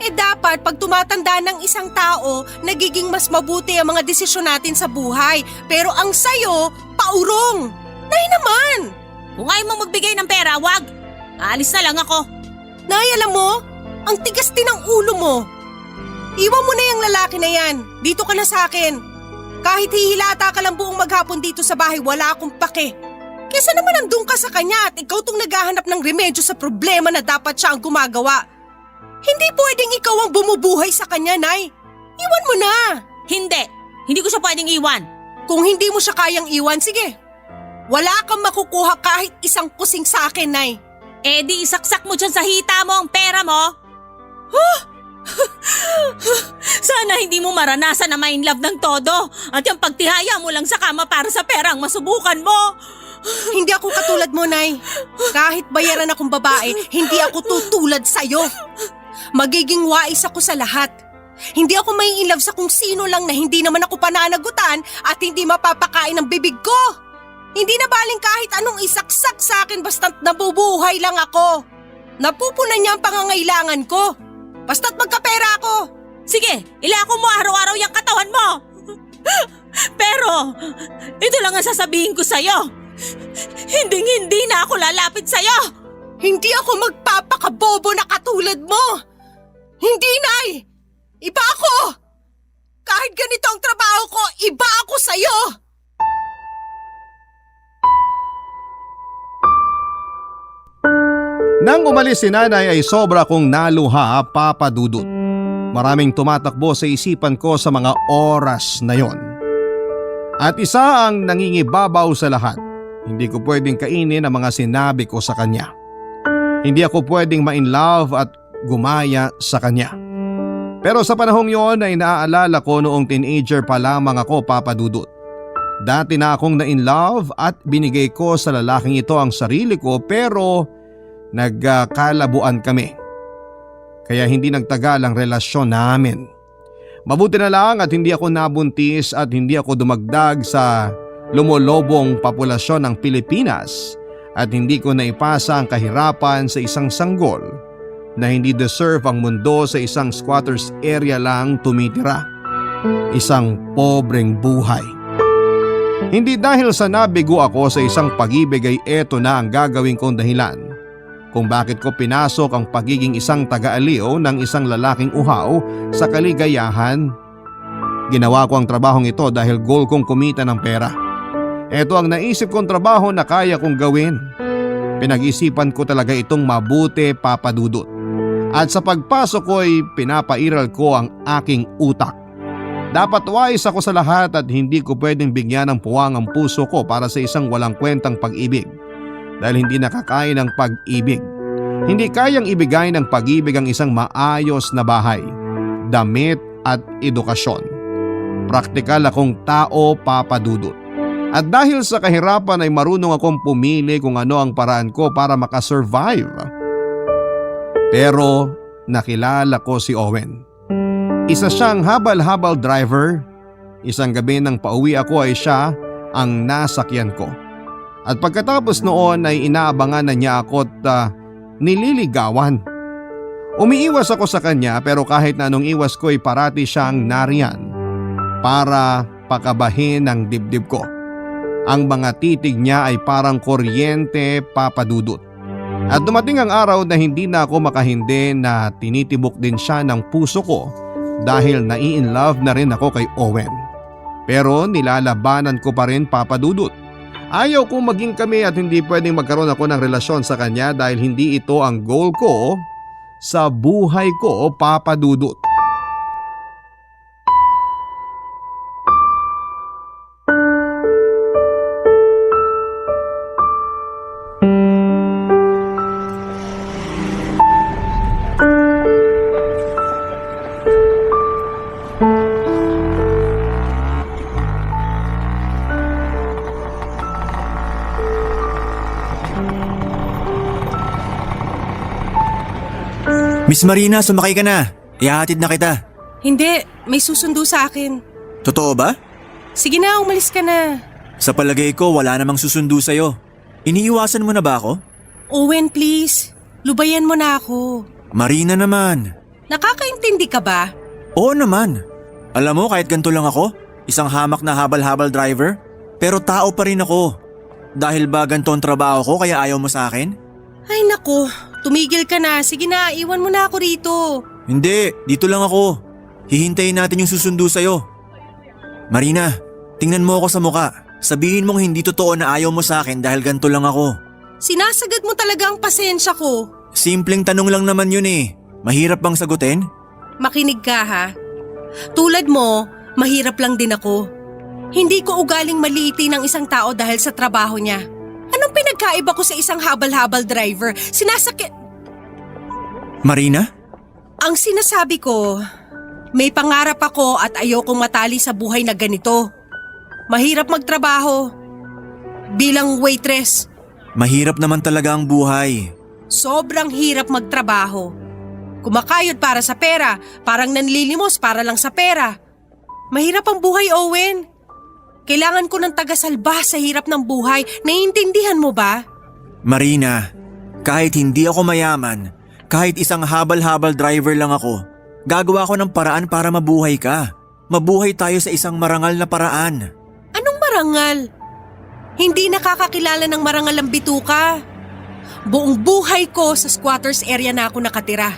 Dapat pag tumatanda ng isang tao, nagiging mas mabuti ang mga desisyon natin sa buhay. Pero ang sayo, paurong. Nay naman! Kung ayaw mo magbigay ng pera, wag. Aalis na lang ako. Nay, alam mo, ang tigas din ng ulo mo. Iwan mo na yung lalaki na yan. Dito ka na sa akin. Kahit hihilata ka lang buong maghapon dito sa bahay, wala akong pake. Kesa naman nandun ka sa kanya at ikaw tong naghahanap ng remedyo sa problema na dapat siya ang gumagawa. Hindi pwedeng ikaw ang bumubuhay sa kanya, Nay. Iwan mo na. Hindi. Hindi ko siya pwedeng iwan. Kung hindi mo siya kayang iwan, sige. Wala kang makukuha kahit isang kusing sa akin, Nay. Di isaksak mo dyan sa hita mo ang pera mo. Sana hindi mo maranasan na ma-in love ng todo at yung pagtihaya mo lang sa kama para sa pera ang masubukan mo. Hindi ako katulad mo, Nay. Kahit bayaran akong babae, hindi ako tutulad sa'yo. Magiging wais ako sa lahat. Hindi ako may in love sa kung sino lang na hindi naman ako pananagutan at hindi mapapakain ng bibig ko. Hindi na baling kahit anong isaksak sa akin basta't nabubuhay lang ako. Napupunan niya ang pangangailangan ko. Basta't magkapera ako. Sige, ilako mo araw-araw yung katawan mo. Pero, ito lang ang sasabihin ko sa'yo. Hindi na ako lalapit sa'yo. Hindi ako magpapakabobo na katulad mo. Hindi, Nay. Iba ako. Kahit ganito ang trabaho ko, iba ako sa'yo. Nang umalis si nanay ay sobra kong naluha, Papa Dudut. Maraming tumatakbo sa isipan ko sa mga oras na yon. At isa ang nangingibabaw sa lahat. Hindi ko pwedeng kainin ang mga sinabi ko sa kanya. Hindi ako pwedeng ma-in love at gumaya sa kanya. Pero sa panahong yon ay naaalala ko noong teenager pa lamang ako, Papa Dudut. Dati na akong na-in love at binigay ko sa lalaking ito ang sarili ko pero nagkalabuan kami. Kaya hindi nagtagal ang relasyon namin. Mabuti na lang at hindi ako nabuntis at hindi ako dumagdag sa lumolobong populasyon ng Pilipinas at hindi ko naipasa ang kahirapan sa isang sanggol na hindi deserve ang mundo sa isang squatters area lang tumitira. Isang pobreng buhay. Hindi dahil sa nabigo ako sa isang pag-ibig ay eto na ang gagawin kong dahilan kung bakit ko pinasok ang pagiging isang taga-aliw ng isang lalaking uhaw sa kaligayahan. Ginawa ko ang trabahong ito dahil goal kong kumita ng pera. Ito ang naisip kong trabaho na kaya kong gawin. Pinag-isipan ko talaga itong mabuti, Papa Dudut. At sa pagpasok ko ay pinapairal ko ang aking utak. Dapat wise ako sa lahat at hindi ko pwedeng bigyan ng puwang ang puso ko para sa isang walang kwentang pag-ibig. Dahil hindi nakakain ng pag-ibig. Hindi kayang ibigay ng pag-ibig ang isang maayos na bahay, damit at edukasyon. Praktikal akong tao, Papa Dudut. At dahil sa kahirapan ay marunong akong pumili kung ano ang paraan ko para makasurvive. Pero nakilala ko si Owen. Isa siyang habal-habal driver. Isang gabi nang pauwi ako ay siya ang nasakyan ko. At pagkatapos noon ay inaabangan na niya ako at nililigawan. Umiiwas ako sa kanya pero kahit na anong iwas ko ay parati siyang nariyan para pakabahin ang dibdib ko. Ang mga titig niya ay parang kuryente, Papa Dudut. At dumating ang araw na hindi na ako makahindi na tinitibok din siya ng puso ko dahil nai-in love na rin ako kay Owen. Pero nilalabanan ko pa rin, Papa Dudut. Ayaw kong maging kami at hindi pwedeng magkaroon ako ng relasyon sa kanya dahil hindi ito ang goal ko sa buhay ko, Papa Dudut. Miss Marina, sumakay ka na. Ihahatid na kita. Hindi, may susundo sa akin. Totoo ba? Sige na, umalis ka na. Sa palagay ko, wala namang susundo sa'yo. Iniiwasan mo na ba ako? Owen, please. Lubayan mo na ako. Marina naman. Nakakaintindi ka ba? Oo naman. Alam mo, kahit ganito lang ako, isang hamak na habal-habal driver, pero tao pa rin ako. Dahil ba ganito ang trabaho ko kaya ayaw mo sa akin? Ay naku, tumigil ka na. Sige na, iwan mo na ako rito. Hindi, dito lang ako. Hihintayin natin yung susundo sa'yo. Marina, tingnan mo ako sa muka. Sabihin mong hindi totoo na ayaw mo sa akin dahil ganito lang ako. Sinasagad mo talaga ang pasensya ko. Simpleng tanong lang naman yun eh. Mahirap bang sagutin? Makinig ka ha. Tulad mo, mahirap lang din ako. Hindi ko ugaling maliitin ang isang tao dahil sa trabaho niya. Anong pinagkaiba ko sa isang habal-habal driver? Marina? Ang sinasabi ko, may pangarap ako at ayokong matali sa buhay na ganito. Mahirap magtrabaho. Bilang waitress, Mahirap naman talaga ang buhay. sobrang hirap magtrabaho. Kumakayod para sa pera, parang nanlilimos para lang sa pera. Mahirap ang buhay, Owen. Kailangan ko ng tagasalba sa hirap ng buhay. Naiintindihan mo ba? Marina, kahit hindi ako mayaman, kahit isang habal-habal driver lang ako, gagawa ko ng paraan para mabuhay ka. Mabuhay tayo sa isang marangal na paraan. Anong marangal? Hindi nakakakilala ng marangal ang bituka. Buong buhay ko sa squatters area na ako nakatira.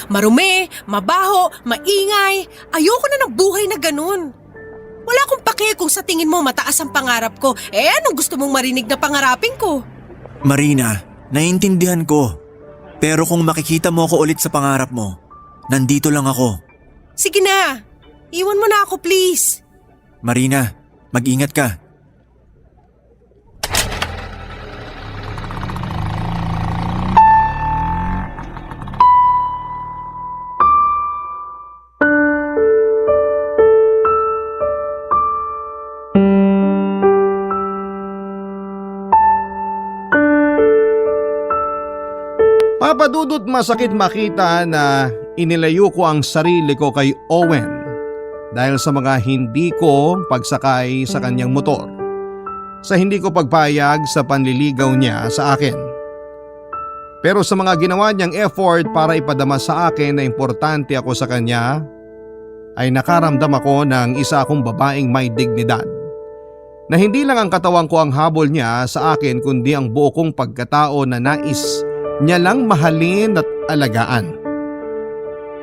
Marumi, mabaho, maingay. Ayoko na ng buhay na ganun. Wala akong pake kung sa tingin mo mataas ang pangarap ko. Anong gusto mong marinig na pangarapin ko? Marina, naiintindihan ko. Pero kung makikita mo ako ulit sa pangarap mo, nandito lang ako. Sige na, iwan mo na ako please. Marina, mag-ingat ka. Papadudot masakit makita na inilayo ko ang sarili ko kay Owen dahil sa mga hindi ko pagsakay sa kanyang motor, sa hindi ko pagpayag sa panliligaw niya sa akin. Pero sa mga ginawa niyang effort para ipadama sa akin na importante ako sa kanya, ay nakaramdam ako ng isa akong babaeng may dignidad. Na hindi lang ang katawan ko ang habol niya sa akin kundi ang buo kong pagkatao na nais niya lang mahalin at alagaan.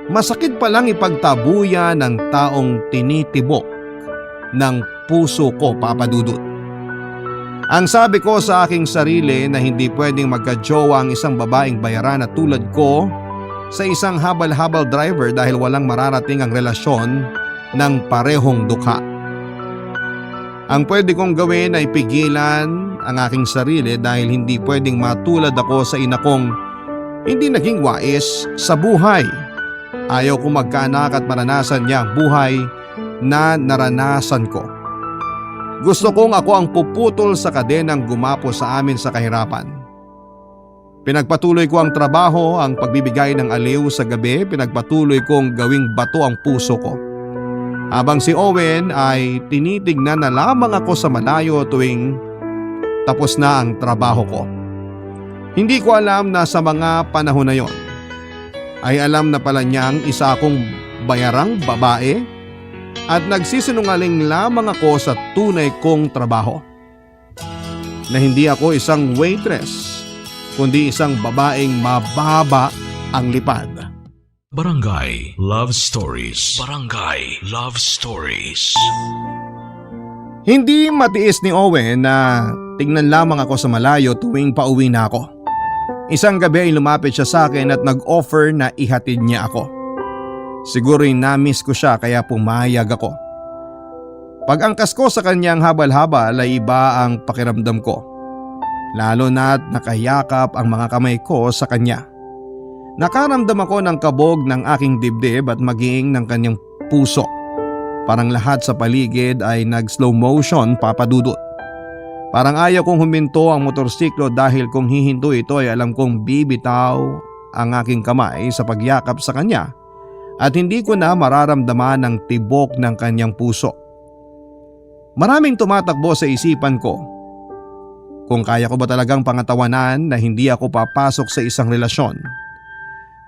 Masakit palang ipagtabuya ng taong tinitibok ng puso ko, Papadudot. Ang sabi ko sa aking sarili na hindi pwedeng magkajowa ang isang babaeng bayaran na tulad ko sa isang habal-habal driver dahil walang mararating ang relasyon ng parehong dukha. Ang pwede kong gawin ay pigilan ang aking sarili dahil hindi pwedeng matulad ako sa ina kong hindi naging wais sa buhay. Ayaw ko magkaanak at maranasan niya ang buhay na naranasan ko. Gusto kong ako ang puputol sa kadenang gumapo sa amin sa kahirapan. Pinagpatuloy ko ang trabaho, ang pagbibigay ng aliw sa gabi, pinagpatuloy kong gawing bato ang puso ko. Habang si Owen ay tinitignan na lamang ako sa malayo tuwing tapos na ang trabaho ko. Hindi ko alam na sa mga panahon na yon ay alam na pala niyang isa akong bayarang babae at nagsisinungaling lamang ako sa tunay kong trabaho. Na hindi ako isang waitress kundi isang babaeng mababa ang lipad. Barangay Love Stories. Barangay Love Stories. Hindi matiis ni Owen na tingnan lamang ako sa malayo tuwing pauwi na ako. Isang gabi ay lumapit siya sa akin at nag-offer na ihatid niya ako. Siguro'y na-miss ko siya kaya pumayag ako. Pag-angkas ko sa kanyang habal-habal ay iba ang pakiramdam ko. Lalo na't nakayakap ang mga kamay ko sa kanya. Nakaramdam ako ng kabog ng aking dibdib at maging ng kanyang puso. Parang lahat sa paligid ay nag-slow motion, Papadudot. Parang ayaw kong huminto ang motorsiklo dahil kung hihinto ito ay alam kong bibitaw ang aking kamay sa pagyakap sa kanya at hindi ko na mararamdaman ang tibok ng kanyang puso. Maraming tumatakbo sa isipan ko. Kung kaya ko ba talagang pangatawanan na hindi ako papasok sa isang relasyon.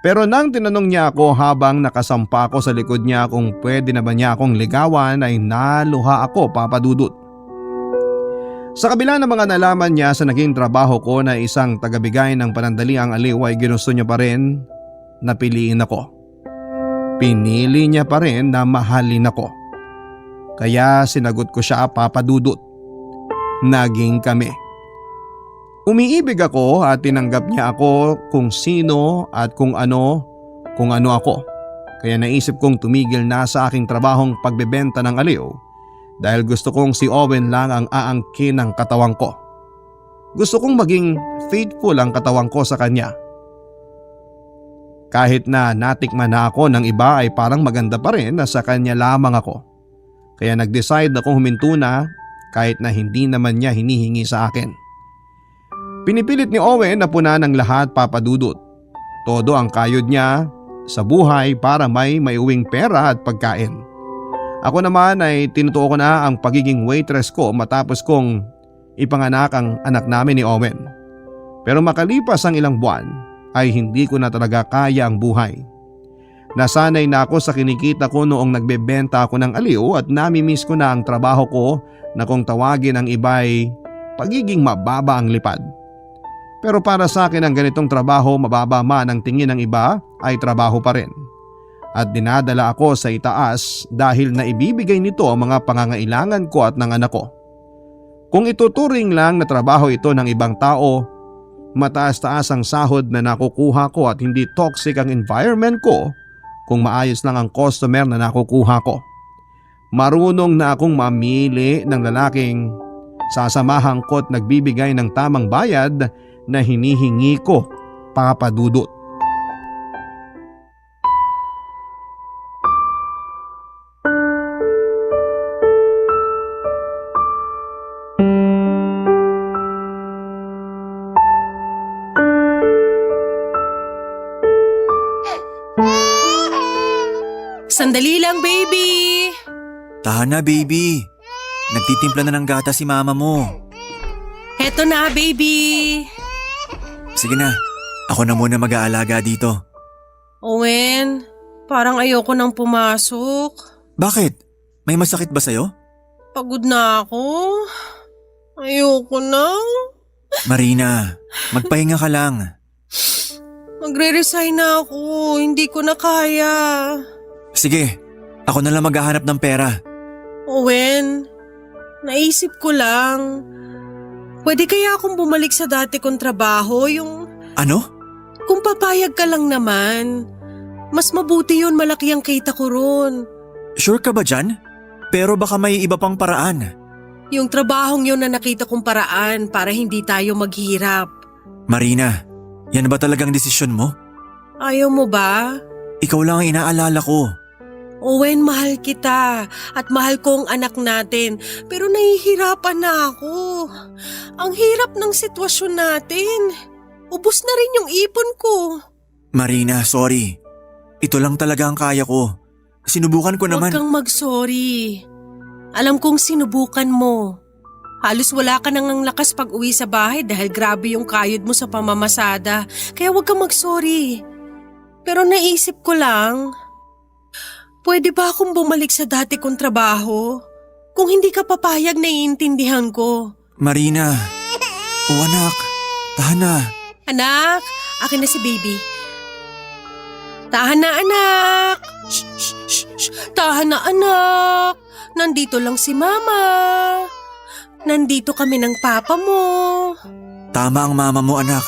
Pero nang tinanong niya ako habang nakasampa ako sa likod niya kung pwede na ba niya akong ligawan ay naluha ako, Papa Dudut. Sa kabila ng mga nalaman niya sa naging trabaho ko na isang tagabigay ng panandaliang aliw ay ginusto niya pa rin na piliin ako. Pinili niya pa rin na mahalin ako. Kaya sinagot ko siya, Papa Dudut. Naging kami. Umiibig ako at tinanggap niya ako kung sino at kung ano ako. Kaya naisip kong tumigil na sa aking trabahong pagbebenta ng aliw dahil gusto kong si Owen lang ang aangkin ng katawang ko. Gusto kong maging faithful ang katawang ko sa kanya. Kahit na natikman na ako ng iba ay parang maganda pa rin na sa kanya lamang ako. Kaya nag-decide akong huminto na kahit na hindi naman niya hinihingi sa akin. Pinipilit ni Owen na punan ng lahat, Papa Dudut. Todo ang kayod niya sa buhay para may maiuwing pera at pagkain. Ako naman ay tinutuo ko na ang pagiging waitress ko matapos kong ipanganak ang anak namin ni Owen. Pero makalipas ang ilang buwan ay hindi ko na talaga kaya ang buhay. Nasanay na ako sa kinikita ko noong nagbebenta ako ng aliw at namimiss ko na ang trabaho ko na kung tawagin ang iba'y pagiging mababa ang lipad. Pero para sa akin ang ganitong trabaho, mababa man ang tingin ng iba, ay trabaho pa rin. At dinadala ako sa itaas dahil naibibigay nito ang mga pangangailangan ko at ng anak ko. Kung ituturing lang na trabaho ito ng ibang tao, mataas-taas ang sahod na nakukuha ko at hindi toxic ang environment ko kung maayos lang ang customer na nakukuha ko. Marunong na akong mamili ng lalaking sasamahan ko at nagbibigay ng tamang bayad na hinihingi ko, Papa Dudut. Sandali lang, baby! Tahan na, baby. Nagtitimpla na ng gata si mama mo. Heto na, baby! Sige na, ako na muna mag-aalaga dito. Owen, parang ayoko nang pumasok. Bakit? May masakit ba sa'yo? Pagod na ako. Ayoko na. Marina, magpahinga ka lang. Magre-resign na ako. Hindi ko na kaya. Sige, ako na lang maghahanap ng pera. Owen, naisip ko lang. Pwede kaya akong bumalik sa dati kong trabaho, yung… Ano? Kung papayag ka lang naman. Mas mabuti yun, malaki ang kita ko ron. Sure ka ba dyan? Pero baka may iba pang paraan. Yung trabahong yun na nakita kong paraan para hindi tayo maghirap. Marina, yan ba talagang desisyon mo? Ayaw mo ba? Ikaw lang ang inaalala ko. Owen, mahal kita at mahal ko ang anak natin pero nahihirapan na ako. Ang hirap ng sitwasyon natin. Ubus na rin yung ipon ko. Marina, sorry. Ito lang talaga ang kaya ko. Sinubukan ko naman. Huwag kang mag-sorry. Alam kong sinubukan mo. Halos wala ka nang ng lakas pag uwi sa bahay dahil grabe yung kayod mo sa pamamasada. Kaya huwag kang mag-sorry. Pero naisip ko lang… Pwede ba akong bumalik sa dati kong trabaho? Kung hindi ka papayag, naiintindihan ko. Marina. O anak, tahan na. Anak, akin na si baby. Tahan na, anak. Shh, shh, shh, shh. Tahan na, anak. Nandito lang si mama. Nandito kami ng papa mo. Tama ang mama mo, anak.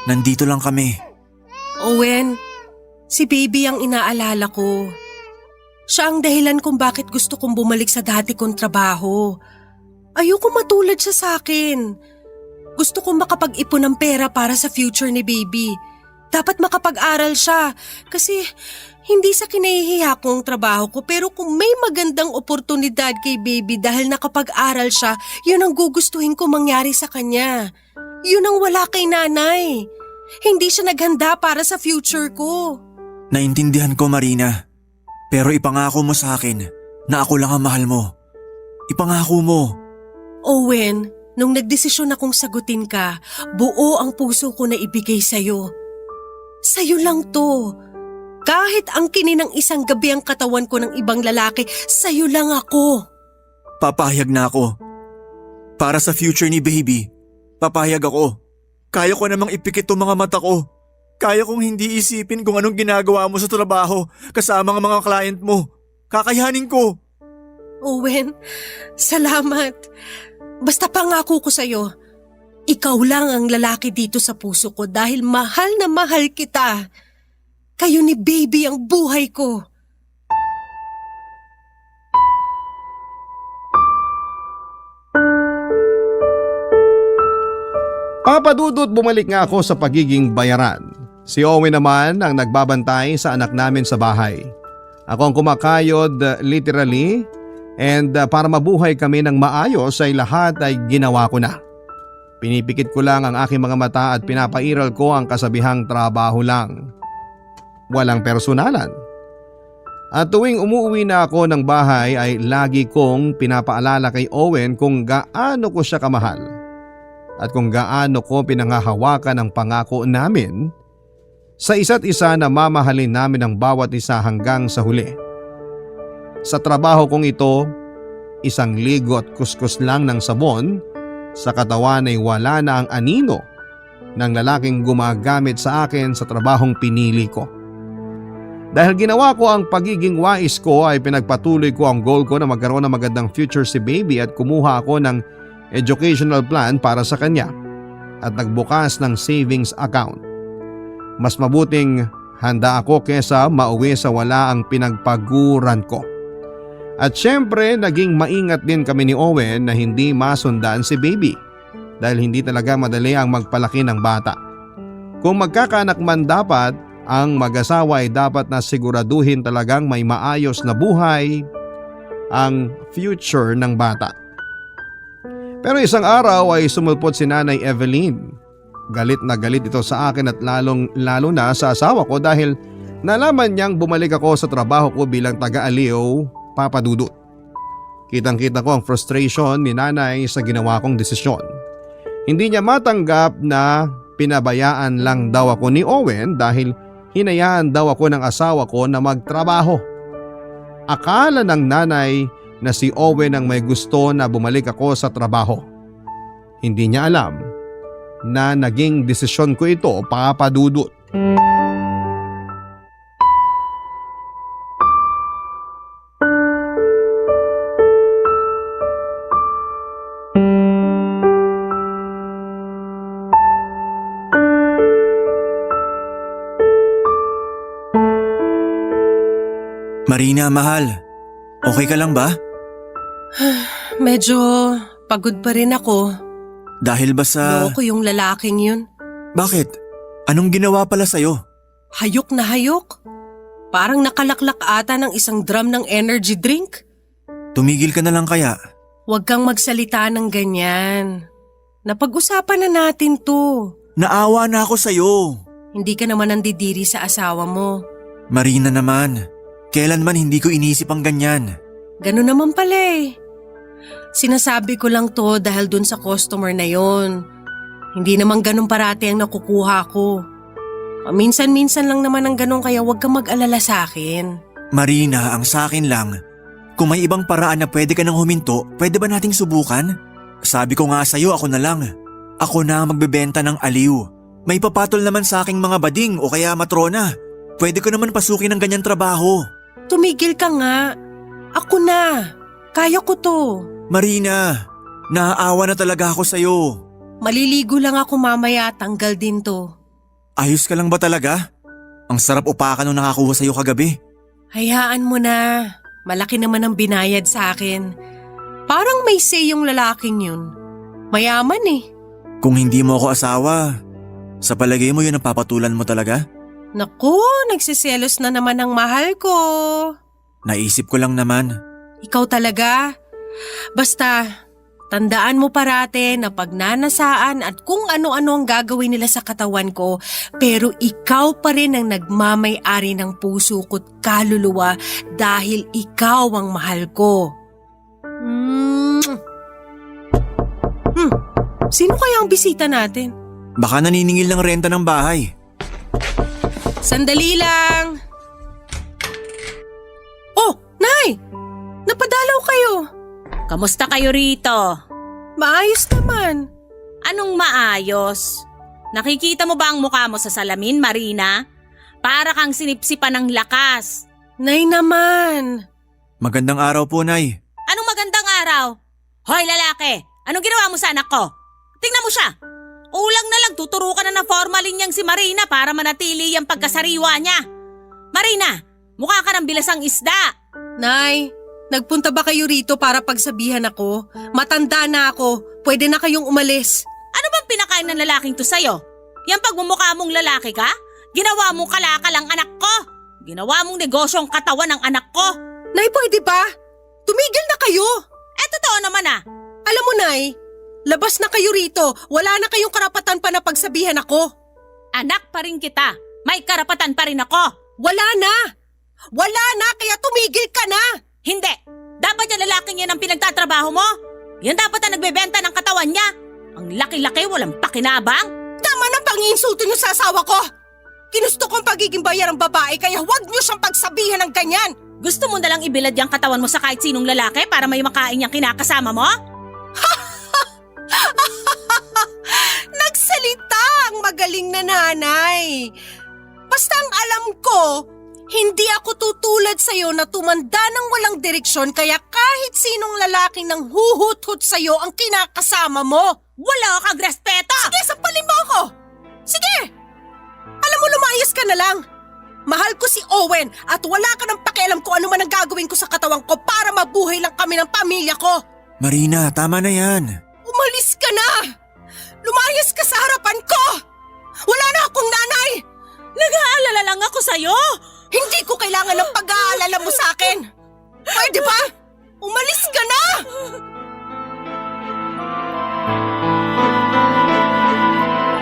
Nandito lang kami. Owen, si baby ang inaalala ko. Siya ang dahilan kung bakit gusto kong bumalik sa dati kong trabaho. Ayoko matulad siya sa akin. Gusto kong makapag-ipon ng pera para sa future ni baby. Dapat makapag-aral siya kasi hindi sa kinahihiya ko ang trabaho ko pero kung may magandang oportunidad kay baby dahil nakapag-aral siya, yun ang gugustuhin ko mangyari sa kanya. Yun ang wala kay nanay. Hindi siya naghanda para sa future ko. Naintindihan ko, Marina. Pero ipangako mo sa akin na ako lang ang mahal mo. Ipangako mo. Owen, nung nagdesisyon akong sagutin ka, buo ang puso ko na ibigay sa'yo. Sa'yo lang to. Kahit ang ng isang gabi ang katawan ko ng ibang lalaki, sa'yo lang ako. Papayag na ako. Para sa future ni baby, papayag ako. Kaya ko namang ipikit ang mga mata ko. Kaya kong hindi isipin kung anong ginagawa mo sa trabaho kasama ang mga client mo. Kakayanin ko. Owen, salamat. Basta pangako ko sa'yo, ikaw lang ang lalaki dito sa puso ko dahil mahal na mahal kita. Kayo ni baby ang buhay ko. Papa Dudut, bumalik nga ako sa pagiging bayaran. Si Owen naman ang nagbabantay sa anak namin sa bahay. Ako ang kumakayod literally and para mabuhay kami ng maayos ay lahat ay ginawa ko na. Pinipikit ko lang ang aking mga mata at pinapairal ko ang kasabihang trabaho lang. Walang personalan. At tuwing umuwi na ako ng bahay ay lagi kong pinapaalala kay Owen kung gaano ko siya kamahal at kung gaano ko pinangahawakan ang pangako namin sa isa't isa na mamahalin namin ang bawat isa hanggang sa huli. Sa trabaho kong ito, isang ligo at kuskus lang ng sabon sa katawan ay wala na ang anino ng lalaking gumagamit sa akin sa trabahong pinili ko. Dahil ginawa ko ang pagiging wais ko ay pinagpatuloy ko ang goal ko na magkaroon ng magandang future si baby at kumuha ako ng educational plan para sa kanya at nagbukas ng savings account. Mas mabuting handa ako kesa mauwi sa wala ang pinagpaguran ko. At syempre naging maingat din kami ni Owen na hindi masundan si baby dahil hindi talaga madali ang magpalaki ng bata. Kung magkakaanak man dapat, ang mag-asawa ay dapat na siguraduhin talagang may maayos na buhay ang future ng bata. Pero isang araw ay sumulpot si Nanay Evelyn. Galit na galit ito sa akin at lalo na sa asawa ko dahil nalaman niyang bumalik ako sa trabaho ko bilang taga-aliw, Papa Dudut. Kitang-kita ko ang frustration ni Nanay sa ginawa kong desisyon. Hindi niya matanggap na pinabayaan lang daw ako ni Owen dahil hinayaan daw ako ng asawa ko na magtrabaho. Akala ng Nanay na si Owen ang may gusto na bumalik ako sa trabaho. Hindi niya alam na naging desisyon ko ito, Papa Dudut. Marina, mahal. Okay ka lang ba? Medyo pagod pa rin ako. Dahil ba sa… Loko yung lalaking yun. Bakit? Anong ginawa pala sa'yo? Hayok na hayok. Parang nakalaklak ata ng isang drum ng energy drink. Tumigil ka na lang kaya? Huwag kang magsalita ng ganyan. Napag-usapan na natin to. Naawa na ako sa'yo. Hindi ka naman nandidiri sa asawa mo. Marina naman, kailanman hindi ko inisip ang ganyan. Ganun naman pala eh. Sinasabi ko lang to dahil dun sa customer na yon. Hindi naman ganun parati ang nakukuha ko. Minsan-minsan lang naman ang ganun kaya huwag kang mag-alala sa akin. Marina, ang sa akin lang, kung may ibang paraan na pwede ka nang huminto, pwede ba nating subukan? Sabi ko nga sa'yo, ako na lang. Ako na ang magbebenta ng aliw. May papatol naman sa aking mga bading o kaya matrona. Pwede ko naman pasukin ng ganyan trabaho. Tumigil ka nga. Ako na. Kaya ko to. Marina, naaawa na talaga ako sa'yo. Maliligo lang ako mamaya, tanggal din to. Ayos ka lang ba talaga? Ang sarap upakan nung nakakuha sa'yo kagabi. Hayaan mo na. Malaki naman ang binayad sa akin. Parang may say yung lalaking yun. Mayaman eh. Kung hindi mo ako asawa, sa palagay mo yun ang papatulan mo talaga? Naku, nagsiselos na naman ang mahal ko. Naisip ko lang naman. Ikaw talaga. Basta, Tandaan mo parate na pagnanasaan at kung ano-ano ang gagawin nila sa katawan ko, pero ikaw pa rin ang nagmamay-ari ng puso ko't kaluluwa dahil ikaw ang mahal ko. Sino kaya ang bisita natin? Baka naniningil ng renta ng bahay. Sandali lang. Oh, Nay! Napadalaw kayo. Kamusta kayo rito? Maayos naman. Anong maayos? Nakikita mo ba ang mukha mo sa salamin, Marina? Para kang sinipsipan ng lakas. Nay naman. Magandang araw po, Nay. Anong magandang araw? Hoy lalaki, anong ginawa mo sa anak ko? Tingnan mo siya. Ulang na lang tuturukan na ng formalin niyang si Marina para manatili ang pagkasariwa niya. Marina, mukha ka ng bilasang isda. Nay, nagpunta ba kayo rito para pagsabihan ako? Matanda na ako. Pwede na kayong umalis. Ano bang pinakain ng lalaking to sa'yo? Yang pagmumukha mong lalaki ka? Ginawa mong kalakal ang anak ko. Ginawa mong negosyong katawan ng anak ko. Nay, pwede ba? Tumigil na kayo. Totoo naman ah. Alam mo, Nay, labas na kayo rito. Wala na kayong karapatan pa na pagsabihan ako. Anak pa rin kita. May karapatan pa rin ako. Wala na. Wala na, kaya tumigil ka na. Hindi. Dapat yung lalaking yan ang pinagtatrabaho mo. Yan dapat ang nagbebenta ng katawan niya. Ang laki-laki, walang pakinabang. Tama na pang-iinsulto niyo sa asawa ko. Ginusto ko ang pagiging bayarang babae kaya huwag niyo siyang pagsabihan ng ganyan. Gusto mo nalang ibilad yung katawan mo sa kahit sinong lalaki para may makain niyang kinakasama mo? Nagsalita ang magaling na nanay. Basta ang alam ko, hindi ako tutulad sa'yo na tumanda ng walang direksyon kaya kahit sinong lalaking nang huhut-hut sa'yo ang kinakasama mo. Wala kang respeto! Sige, sampalin mo ako! Sige! Alam mo, lumayas ka na lang. Mahal ko si Owen at wala ka ng pakialam kung ano man ang gagawin ko sa katawan ko para mabuhay lang kami ng pamilya ko. Marina, tama na yan. Umalis ka na! Lumayas ka sa harapan ko! Wala na akong nanay! Nag-aalala lang ako sa'yo! Hindi ko kailangan ng pag-aalala mo sa akin! Pwede ba? Umalis ka na!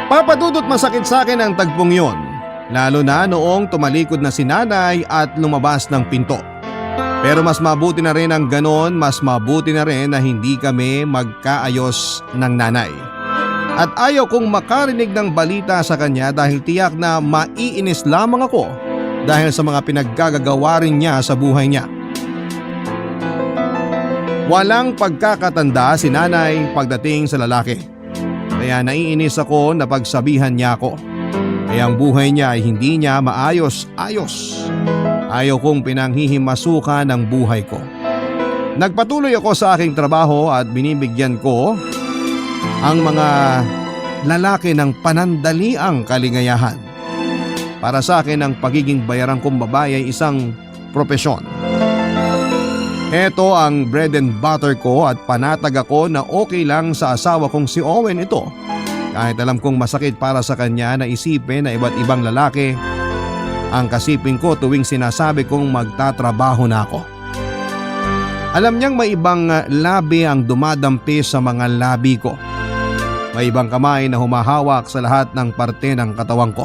Papadudot masakit sa akin ang tagpong yon, lalo na noong tumalikod na si nanay at lumabas ng pinto. Pero mas mabuti na rin ang ganon, mas mabuti na rin na hindi kami magkaayos ng nanay. At ayaw kong makarinig ng balita sa kanya dahil tiyak na maiinis lamang ako dahil sa mga pinaggagawa rin niya sa buhay niya. Walang pagkakatanda si nanay pagdating sa lalaki. Kaya naiinis ako na pagsabihan niya ako. Kaya ang buhay niya ay hindi niya maayos-ayos. Ayaw kong pinanghihimasukan ng buhay ko. Nagpatuloy ako sa aking trabaho at binibigyan ko ang mga lalaki ng panandaliang kaligayahan. Para sa akin ang pagiging bayarang kong babae ay isang propesyon. Ito ang bread and butter ko at panatag ako na okay lang sa asawa kong si Owen ito. Kahit alam kong masakit para sa kanya na isipin na iba't ibang lalaki ang kasipin ko tuwing sinasabi kong magtatrabaho na ako. Alam niyang may ibang labi ang dumadampi sa mga labi ko. May ibang kamay na humahawak sa lahat ng parte ng katawan ko.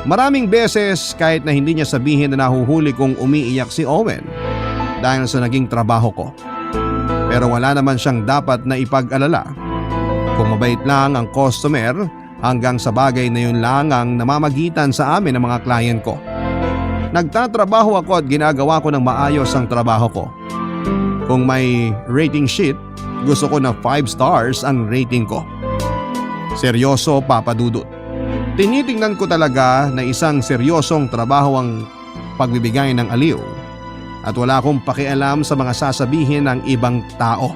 Maraming beses kahit na hindi niya sabihin na nahuhuli kong umiiyak si Owen dahil sa naging trabaho ko. Pero wala naman siyang dapat na ipag-alala. Kung mabait lang ang customer, hanggang sa bagay na yun lang ang namamagitan sa amin ng mga client ko. Nagtatrabaho ako at ginagawa ko ng maayos ang trabaho ko. Kung may rating sheet, gusto ko na 5 stars ang rating ko. Seryoso, Papa Dudut. Tinitingnan ko talaga na isang seryosong trabaho ang pagbibigay ng aliw. At wala akong pakialam sa mga sasabihin ng ibang tao.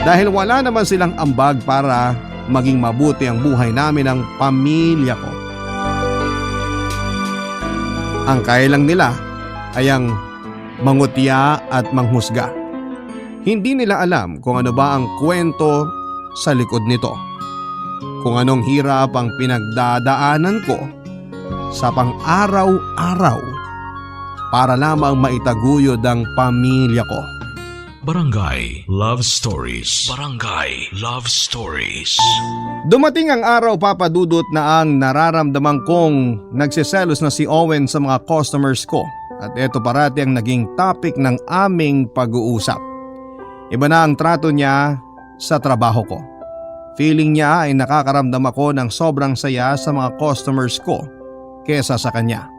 Dahil wala naman silang ambag para maging mabuti ang buhay namin ng pamilya ko. Ang kaya lang nila ay ang mangutya at manghusga. Hindi nila alam kung ano ba ang kwento sa likod nito. Kung anong hirap ang pinagdadaanan ko sa pang-araw-araw para lamang maitaguyod ang pamilya ko. Barangay Love Stories. Barangay Love Stories. Dumating ang araw, Papa Dudut, na ang nararamdaman kong nagsiselos na si Owen sa mga customers ko. At ito parati ang naging topic ng aming pag-uusap. Iba na ang trato niya sa trabaho ko. Feeling niya ay nakakaramdam ako ng sobrang saya sa mga customers ko kesa sa kanya.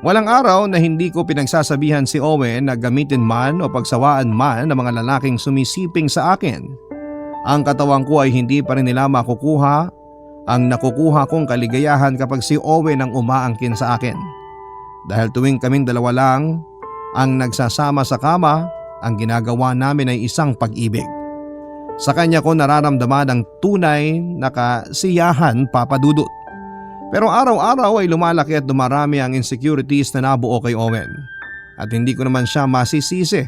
Walang araw na hindi ko pinagsasabihan si Owen na gamitin man o pagsawaan man ng mga lalaking sumisiping sa akin. Ang katawan ko ay hindi pa rin nila makukuha ang nakukuha kong kaligayahan kapag si Owen ang umaangkin sa akin. Dahil tuwing kaming dalawa lang ang nagsasama sa kama, ang ginagawa namin ay isang pag-ibig. Sa kanya ko nararamdaman ang tunay na kasiyahan, Papa Dudut. Pero araw-araw ay lumalaki at dumarami ang insecurities na nabuo kay Owen. At hindi ko naman siya masisisi.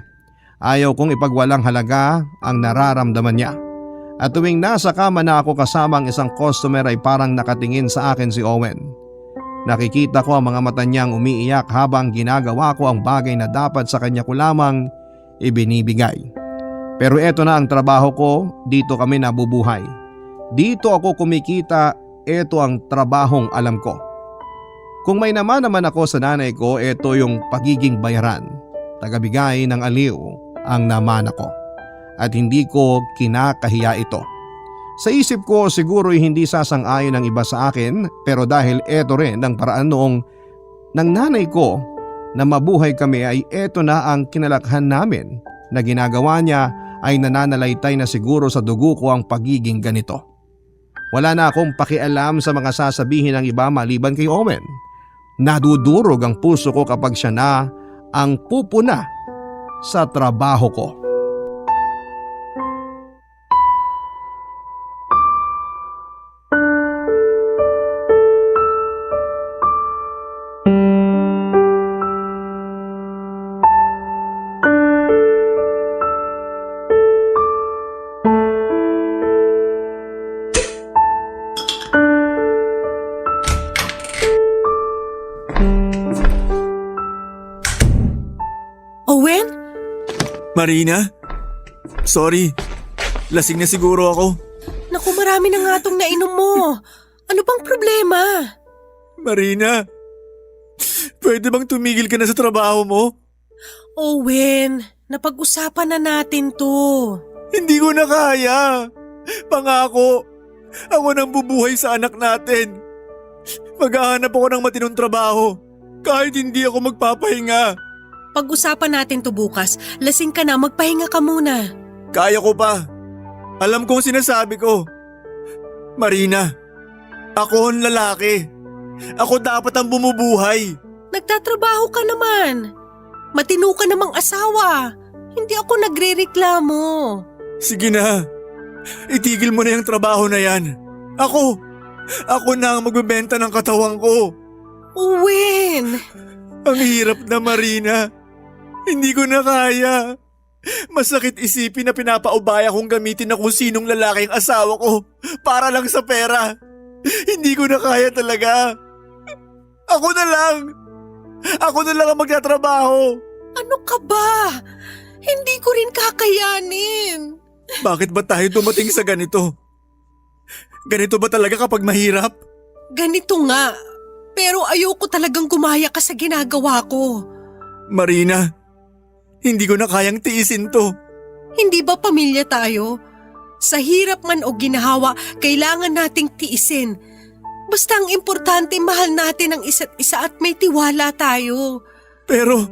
Ayaw kong ipagwalang halaga ang nararamdaman niya. At tuwing nasa kama na ako kasama ang isang customer ay parang nakatingin sa akin si Owen. Nakikita ko ang mga mata niyang umiiyak habang ginagawa ko ang bagay na dapat sa kanya ko lamang ibinibigay. Pero eto na ang trabaho ko, dito kami nabubuhay. Dito ako kumikita. Ito ang trabahong alam ko. Kung may naman ako sa nanay ko, ito yung pagiging bayaran. Tagabigay ng aliw ang naman ako. At hindi ko kinakahiya ito. Sa isip ko siguro hindi sasang-ayon ang iba sa akin, pero dahil ito rin ang paraan noong ng nanay ko na mabuhay kami ay ito na ang kinalakhan namin na ginagawa niya ay nananalaytay na siguro sa dugo ko ang pagiging ganito. Wala na akong pakialam sa mga sasabihin ng iba maliban kay Owen. Nadudurog ang puso ko kapag siya na ang pupuna sa trabaho ko. Owen? Marina? Sorry. Lasing na siguro ako. Naku, marami na nga tong nainom mo. Ano bang problema? Marina, pwede bang tumigil ka na sa trabaho mo? Owen, napag-usapan na natin to. Hindi ko na kaya. Pangako, ako nang bubuhay sa anak natin. Maghahanap ako ng matinong trabaho kahit hindi ako magpapahinga. Pag-usapan natin to bukas. Lasing ka na, magpahinga ka muna. Kaya ko pa. Alam kong sinasabi ko. Marina, ako ang lalaki. Ako dapat ang bumubuhay. Nagtatrabaho ka naman. Matino ka namang asawa. Hindi ako nagrereklamo. Sige na. Itigil mo na yung trabaho na yan. Ako na ang magbebenta ng katawan ko. Owen! Ang hirap na, Marina. Hindi ko na kaya. Masakit isipin na pinapaubaya kong gamitin na kung sinong lalaking asawa ko para lang sa pera. Hindi ko na kaya talaga. Ako na lang ang magtatrabaho. Ano ka ba? Hindi ko rin kakayanin. Bakit ba tayo dumating sa ganito? Ganito ba talaga kapag mahirap? Ganito nga. Pero ayoko talagang gumaya ka sa ginagawa ko. Marina, hindi ko na kayang tiisin to. Hindi ba pamilya tayo? Sa hirap man o ginhawa, kailangan nating tiisin. Basta ang importante, mahal natin ang isa't isa at may tiwala tayo. Pero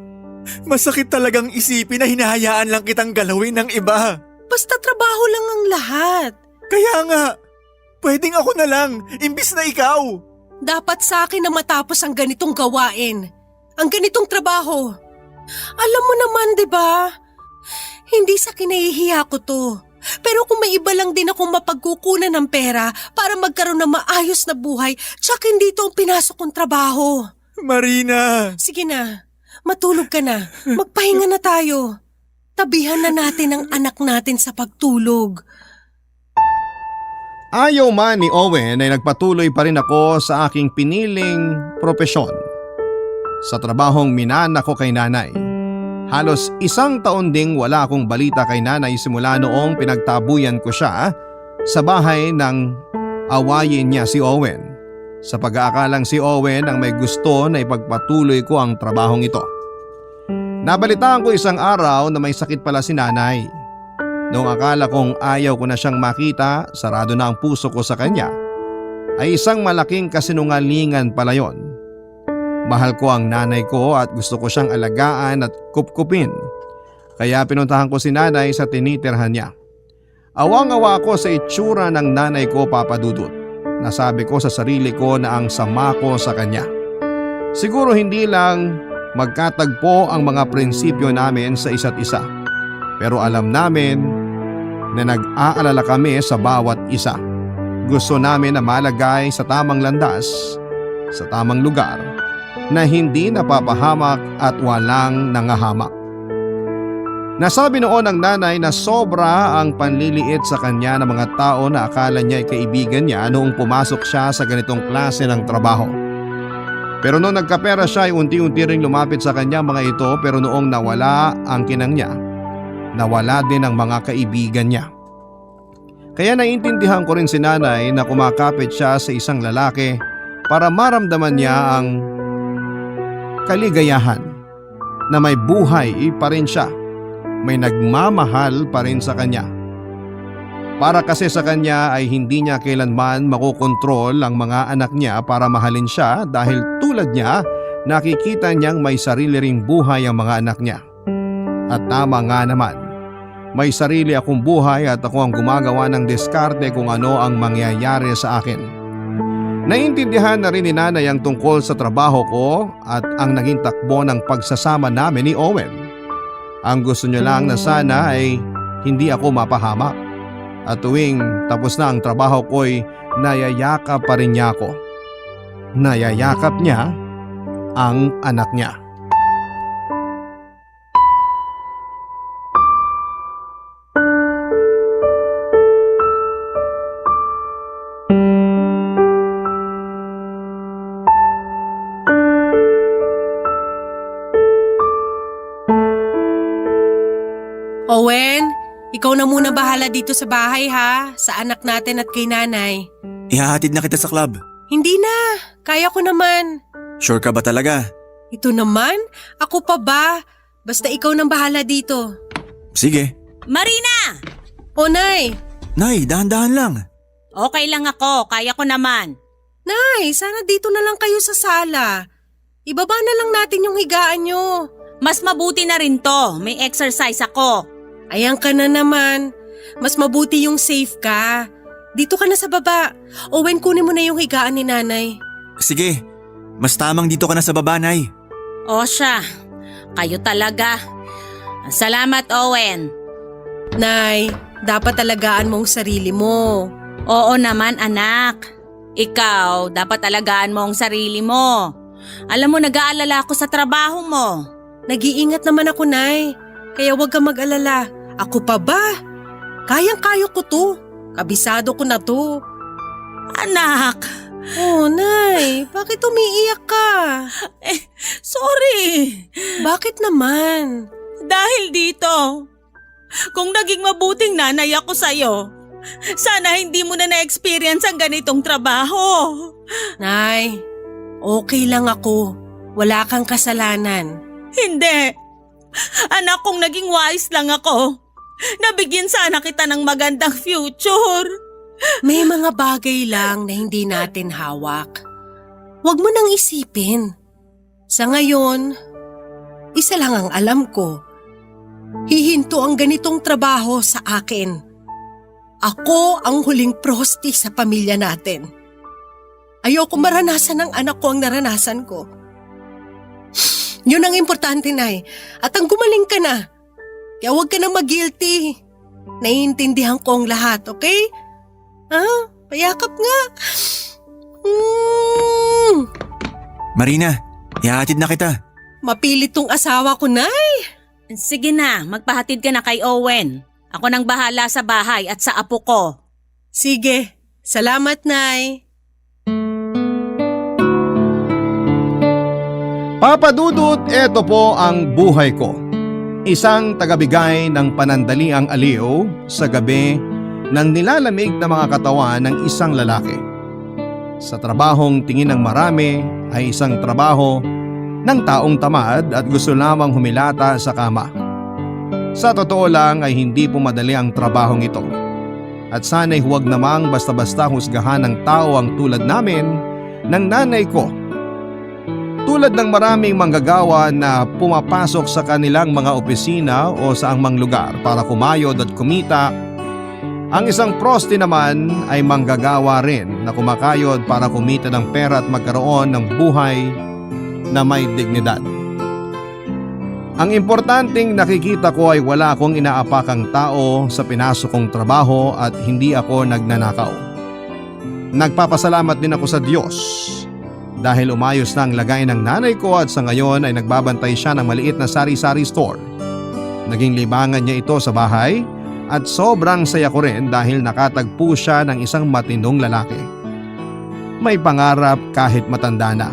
masakit talagang isipin na hinahayaan lang kitang galawin ng iba. Basta trabaho lang ang lahat. Kaya nga, pwedeng ako na lang, imbis na ikaw. Dapat sa akin na matapos ang ganitong gawain. Ang ganitong trabaho. Alam mo naman, di ba? Hindi sa kinahihiya ko to. Pero kung may iba lang din akong mapagkukunan ng pera para magkaroon ng maayos na buhay, tsak hindi ito ang pinasok kong trabaho. Marina! Sige na, matulog ka na. Magpahinga na tayo. Tabihan na natin ang anak natin sa pagtulog. Ayaw man ni Owen ay nagpatuloy pa rin ako sa aking piniling propesyon. Sa trabahong minana ko kay nanay. Halos 1 taon ding wala akong balita kay nanay simula noong pinagtabuyan ko siya sa bahay ng awayin niya si Owen. Sa pag-aakalang si Owen ang may gusto na ipagpatuloy ko ang trabahong ito. Nabalitaan ko isang araw na may sakit pala si nanay. Noong akala kong ayaw ko na siyang makita, sarado na ang puso ko sa kanya, ay isang malaking kasinungalingan pala yon. Mahal ko ang nanay ko at gusto ko siyang alagaan at kupkupin. Kaya pinuntahan ko si nanay sa tinitirhan niya. Awang-awa ako sa itsura ng nanay ko, Papa Dudut. Nasabi ko sa sarili ko na ang sama ko sa kanya. Siguro hindi lang magkatagpo ang mga prinsipyo namin sa isa't isa. Pero alam namin na nag-aalala kami sa bawat isa. Gusto namin na malagay sa tamang landas, sa tamang lugar, na hindi napapahamak at walang nangahamak. Nasabi noon ng nanay na sobra ang panliliit sa kanya ng mga tao na akala niya ay kaibigan niya noong pumasok siya sa ganitong klase ng trabaho. Pero noong nagkapera siya ay unti-unti ring lumapit sa kanya mga ito, pero noong nawala ang kinang niya, nawala din ang mga kaibigan niya. Kaya naiintindihan ko rin si nanay na kumakapit siya sa isang lalaki para maramdaman niya ang kaligayahan na may buhay pa rin siya, may nagmamahal pa rin sa kanya. Para kasi sa kanya ay hindi niya kailanman makokontrol ang mga anak niya para mahalin siya dahil tulad niya nakikita niyang may sarili ring buhay ang mga anak niya. At tama nga naman, may sarili akong buhay at ako ang gumagawa ng diskarte kung ano ang mangyayari sa akin. Naintindihan na rin ni nanay ang tungkol sa trabaho ko at ang naging takbo ng pagsasama namin ni Owen. Ang gusto niya lang na sana ay hindi ako mapahamak. At tuwing tapos na ang trabaho ko'y nayayakap pa rin niya ako. Nayayakap niya ang anak niya. Owen, ikaw na muna bahala dito sa bahay ha, sa anak natin at kay nanay. Ihahatid na kita sa club. Hindi na, kaya ko naman. Sure ka ba talaga? Ito naman, ako pa ba? Basta ikaw nang bahala dito. Sige. Marina! O Nay, Nay, dahan-dahan lang. Okay lang ako, kaya ko naman. Nay, sana dito na lang kayo sa sala. Ibaba na lang natin yung higaan nyo. Mas mabuti na rin to, may exercise ako. Ayan ka na naman. Mas mabuti yung safe ka. Dito ka na sa baba. Owen, kunin mo na yung higaan ni nanay. Sige, mas tamang dito ka na sa baba, Nay. O siya, kayo talaga. Salamat, Owen. Nay, dapat alagaan mo ang sarili mo. Oo naman, anak. Ikaw, dapat alagaan mo ang sarili mo. Alam mo, nag-aalala ako sa trabaho mo. Nag-iingat naman ako, Nay. Kaya huwag kang mag-alala. Ako pa ba? Kayang-kaya ko to. Kabisado ko na to. Anak! Oh, Nay, bakit umiiyak ka? Sorry! Bakit naman? Dahil dito. Kung naging mabuting nanay ako sa'yo, sana hindi mo na na-experience ang ganitong trabaho. Nay, okay lang ako. Wala kang kasalanan. Hindi. Anak, kung naging wise lang ako, nabigyan sana kita ng magandang future. May mga bagay lang na hindi natin hawak. Huwag mo nang isipin. Sa ngayon, isa lang ang alam ko. Hihinto ang ganitong trabaho sa akin. Ako ang huling prosti sa pamilya natin. Ayoko maranasan ng anak ko ang naranasan ko. Yun ang importante, Nay. At ang gumaling ka na. Kaya huwag ka na mag-guilty. Naiintindihan ko ang lahat, okay? Payakap nga. Marina, ihahatid na kita. Mapilit tong asawa ko, Nay. Sige na, magpahatid ka na kay Owen. Ako nang bahala sa bahay at sa apo ko. Sige. Salamat, Nay. Papa Dudut, eto po ang buhay ko. Isang tagabigay ng panandaliang aliw sa gabi ng nilalamig na mga katawan ng isang lalaki. Sa trabahong tingin ng marami ay isang trabaho ng taong tamad at gusto lamang humilata sa kama. Sa totoo lang ay hindi po madali ang trabahong ito. At sana'y huwag namang basta-basta husgahan ng tao ang tulad namin ng nanay ko. Tulad ng maraming manggagawa na pumapasok sa kanilang mga opisina o sa angmang lugar para kumayod at kumita, ang isang prosti naman ay manggagawa rin na kumakayod para kumita ng pera at magkaroon ng buhay na may dignidad. Ang importanteng nakikita ko ay wala akong inaapakang tao sa pinasok kong trabaho at hindi ako nagnanakaw. Nagpapasalamat din ako sa Diyos dahil umayos na ang lagay ng nanay ko at sa ngayon ay nagbabantay siya ng maliit na sari-sari store. Naging libangan niya ito sa bahay at sobrang saya ko rin dahil nakatagpo siya ng isang matinong lalaki. May pangarap kahit matanda na.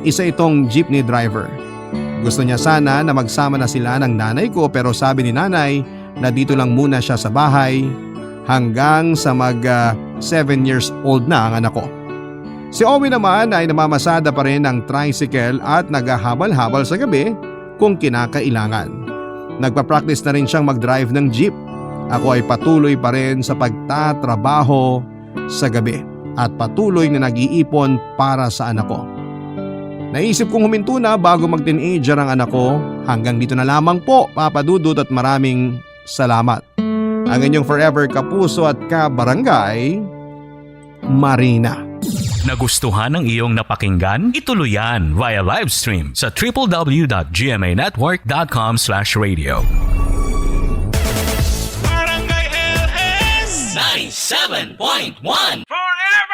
Isa itong jeepney driver. Gusto niya sana na magsama na sila ng nanay ko pero sabi ni nanay na dito lang muna siya sa bahay hanggang sa 7 years old na ang anak ko. Si Owie naman ay namamasada pa rin ng tricycle at naghahabal-habal sa gabi kung kinakailangan. Nagpa-practice na rin siyang mag-drive ng jeep. Ako ay patuloy pa rin sa pagtatrabaho sa gabi at patuloy na nag-iipon para sa anak ko. Naisip kong huminto na bago mag-teenager ang anak ko. Hanggang dito na lamang po, Papa Dudut, at maraming salamat. Ang inyong forever kapuso at kabarangay, Marina. Nagustuhan ng iyong napakinggan? Ituloy yan via live stream sa www.gmanetwork.com/radio. Barangay LS 97.1 Forever!